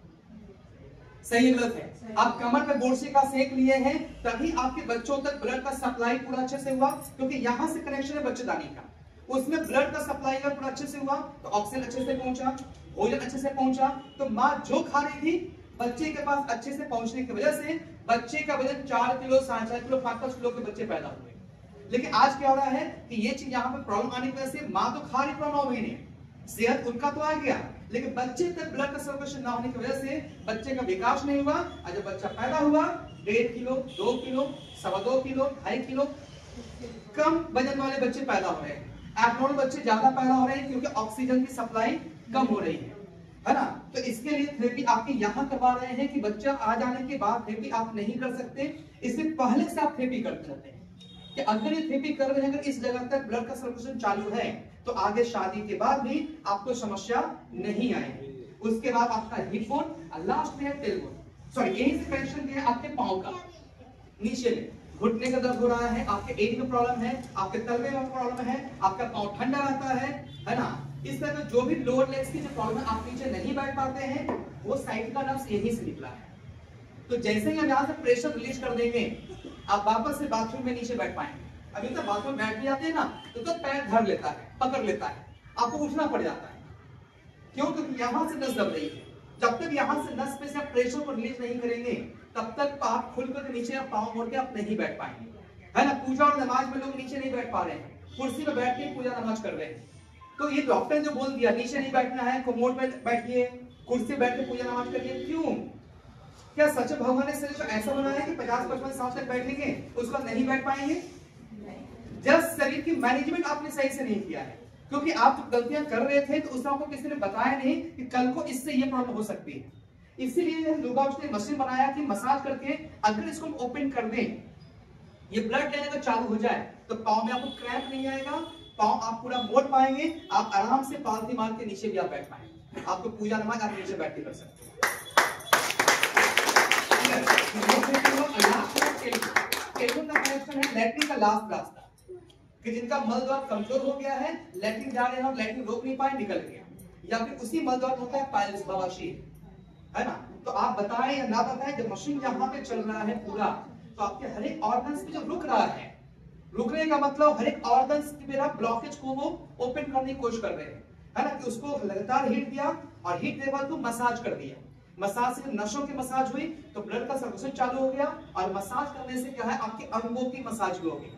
सही गलत है? आप कमर पे बोरसी का सेक लिए हैं, तभी आपके बच्चों तक ब्लड का सप्लाई पूरा अच्छे से हुआ, क्योंकि यहां से कनेक्शन है बच्चेदानी का, उसमें ब्लड का सप्लाई अगर पूरा अच्छे से हुआ तो ऑक्सीजन अच्छे से पहुंचा, भोजन अच्छे से पहुंचा, तो मां जो खा रही थी बच्चे के पास अच्छे से पहुंचने की वजह से बच्चे का वजन 4 किलो 4.5 किलो 5 किलो के बच्चे पैदा हुए। लेकिन आज क्या हो रहा है कि ये चीज यहाँ पे प्रॉब्लम आने की वजह से माँ तो खा रही 9 महीने, सेहत उनका तो आ गया, लेकिन बच्चे तक ब्लड का सर्कुलेशन ना होने की वजह से बच्चे का विकास नहीं हुआ। और जब बच्चा पैदा हुआ 1.5 किलो 2 किलो 2.25 किलो 2.5 किलो कम वजन वाले बच्चे पैदा हो रहे हैं, एबनॉर्मल बच्चे ज्यादा पैदा हो रहे हैं, क्योंकि ऑक्सीजन की सप्लाई कम हो रही है ना। तो इसके लिए थेरेपी आपके यहाँ करवा रहे हैं कि बच्चा आ जाने के बाद थेरेपी आप नहीं कर सकते, इससे पहले से आप थेरेपी करते रहते हैं कि अगर ये थेरेपी कर रहे हैं, अगर इस जगह तक ब्लड का सर्कुलेशन चालू है तो आगे शादी के बाद भी आपको समस्या नहीं आएगी। उसके बाद आपका हिप बोन और लास्ट में है टेल बोन, सॉरी यही से कनेक्शन है आपके पांव का, नीचे में घुटने का दर्द हो रहा है, आपके एडी में प्रॉब्लम है, आपके तलवे में प्रॉब्लम है, आपका पांव ठंडा रहता है ना, इस तरह का जो भी लोअर लेग्स की जो प्रॉब्लम है, आप नीचे नहीं बैठ पाते हैं, वो साइड का नर्व यहीं से निकला है। तो जैसे ही हम यहाँ से प्रेशर रिलीज कर देंगे, आप वापस से बाथरूम में नीचे बैठ पाएंगे। अभी तो बाथरूम बैठ भी जाते हैं ना तो पैर धर लेता है, पकड़ लेता है, आपको उठना पड़ जाता है, क्यों? क्योंकि यहाँ से नस दब रही है। जब तक यहाँ से नस पे से आप प्रेशर को रिलीज नहीं करेंगे तब तक आप खुलकर नीचे आप पाँव मोड़ के आप नहीं बैठ पाएंगे, है ना। पूजा और नमाज में लोग नीचे नहीं बैठ पा रहे हैं, कुर्सी में बैठ के पूजा नमाज कर रहे हैं। तो ये डॉक्टर ने जो बोल दिया नीचे नहीं बैठना है, कोमोड में बैठिए, कुर्सी बैठ के पूजा नमाज करिए, क्यों? क्या सच भगवान ने शरीर को ऐसा बनाया है कि 50-55 साल तक बैठेंगे उसको नहीं बैठ पाएंगे? जस्ट शरीर की मैनेजमेंट आपने सही से नहीं किया है, क्योंकि आप जो गलतियां कर रहे थे तो उस आपको किसी ने बताया नहीं कि कल को इससे ये प्रॉब्लम हो सकती है। इसीलिए योगा ने मशीन बनाया कि मसाज करके अगर इसको ओपन कर दें, ये ब्लड लेने का चालू हो जाए तो पाँव में आपको क्रैम्प नहीं आएगा, पाँव आप पूरा मोड़ पाएंगे, आप आराम से पालती मार के नीचे भी आप बैठ पाएंगे, आपको पूजा नमाज आप नीचे बैठ के कर सकते हैं। लैट्रिन का लास्ट रास्ता कि जिनका मल द्वार कमजोर हो गया है, लैट्रिन जा रहे हैं और लैट्रिन रोक नहीं पाए, निकल गया, या फिर उसी मल द्वार होता है पाइल्स, बवासीर, है ना। तो आप बताएं या ना बताएं, जब मशीन यहाँ पे चल रहा है पूरा, तो आपके हर एक ऑर्गन्स पे जो रुक रहा है, रुकने का मतलब हर एक ऑर्गन्स की मेरा ब्लॉकेज को वो ओपन करने की कोशिश कर रहे हैं, है ना, कि उसको लगातार हीट दिया और हीट देने बाद को मसाज कर दिया। मसाज से नसों की मसाज हुई तो ब्लड का सर्कुलेशन चालू हो गया, और मसाज करने से क्या है आपके अंगों की मसाज भी होगी।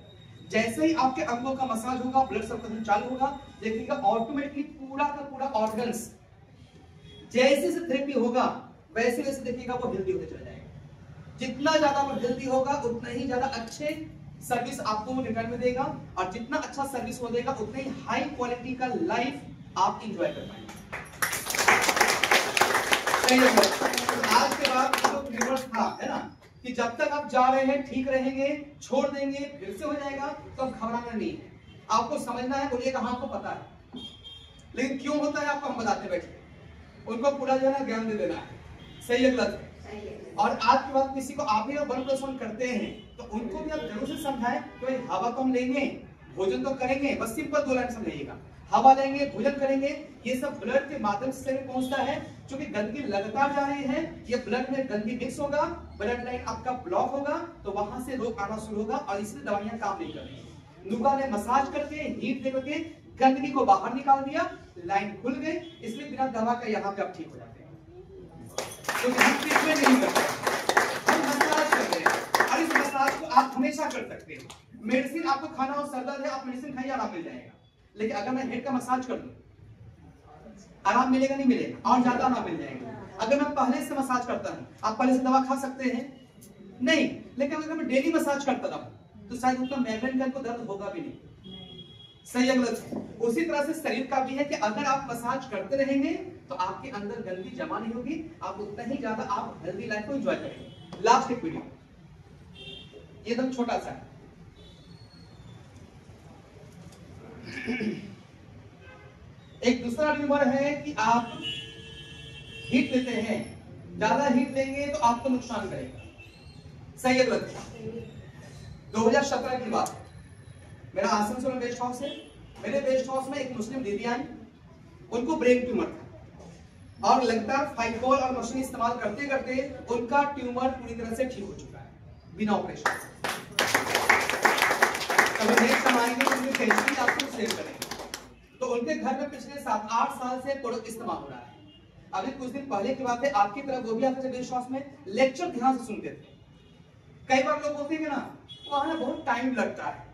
जैसे ही आपके अंगों का मसाज होगा, ब्लड सर्कुलेशन चालू होगा, देखिएगा ऑटोमेटिकली पूरा का पूरा ऑर्गन्स जैसे जैसे थेरेपी होगा वैसे वैसे देखिएगा वो हेल्दी होते चला जाएगा। जितना ज्यादा वो हेल्दी होगा उतना ही ज्यादा अच्छे सर्विस आपको वो रिटर्न में देगा, और जितना अच्छा सर्विस वो देगा उतना ही हाई क्वालिटी का लाइफ आप इंजॉय कर पाएंगे। आज के बाद जो रिवर्स था है ना, कि जब तक आप जा रहे हैं ठीक रहेंगे, छोड़ देंगे फिर से हो जाएगा, तो अब घबराना नहीं है, आपको समझना है। बोलिएगा हाँ आपको पता है, लेकिन क्यों होता है आपको हम बताते बैठे, उनको पूरा जो है ना ज्ञान दे देना है, सही है गलत है। और आज के बाद किसी को आप ही 1+1 करते हैं तो उनको भी आप जरूर से समझाएं कि भाई हवा तो हम लेंगे, भोजन तो करेंगे, बस सिंपल 2 लाइन समझाइएगा, हवा लेंगे, भोजन करेंगे, ये सब ब्लड के माध्यम से पहुंचता है। क्योंकि गंदगी लगातार जा रही है, ये ब्लड में गंदगी मिक्स होगा, ब्लड लाइन आपका ब्लॉक होगा, तो वहां से रोग आना शुरू होगा, और इसलिए दवाइयां काम नहीं कर रही। नुका ने मसाज करके, हीट दे करके गंदगी को बाहर निकाल दिया, लाइन खुल गई, इसलिए बिना दवा का यहाँ पे आप ठीक हो जाते हैं। तो हम ट्रीटमेंट नहीं करते, हम मसाज करते हैं, और इस मसाज को आप हमेशा कर सकते हैं। मेडिसिन आपको खाना हो, सर दर्द है, आप मेडिसिन खाइए, आराम मिल जाएगा। लेकिन अगर मैं हेड का मसाज कर दूं, आराम मिलेगा नहीं मिलेगा, और ज्यादा आराम मिल जाएगा। अगर मैं पहले से मसाज करता हूं, आप पहले से दवा खा सकते हैं नहीं, लेकिन अगर मैं डेली मसाज करता रहूं तो शायद उतना माइग्रेन का दर्द होगा भी नहीं, सही है गलत है। उसी तरह से शरीर का भी है कि अगर आप मसाज करते रहेंगे तो आपके अंदर गंदगी जमा नहीं होगी, आप उतना ही ज्यादा आप हेल्दी लाइफ को एंजॉय करेंगे। लास्ट एक वीडियो, ये एकदम छोटा सा है। एक दूसरा ट्यूमर है कि आप हीट लेते हैं, ज्यादा हीट लेंगे तो आपको नुकसान करेगा, सही है गलत है। 2017 की बात, मेरा आसनसोल में बेस्ट हाउस है, मेरे बेस्ट हाउस में एक मुस्लिम दीदी आई, उनको ब्रेन ट्यूमर था, और लगातार फाइकोल और मशीन इस्तेमाल करते करते उनका ट्यूमर पूरी तरह से ठीक हो चुका है बिना ऑपरेशन से। अगर नेक्स्ट टाइम आएंगे तो उनकी हिस्ट्री आपको शेयर करेंगे। तो उनके घर में पिछले 7-8 साल से प्रोडक्ट इस्तेमाल हो रहा है। अभी कुछ दिन पहले की बात है, आपकी तरफ वो भी आते थे बेस्ट हाउस में, लेक्चर ध्यान से सुनते थे। कई बार लोग बोलते हैं ना वहां बहुत टाइम लगता है,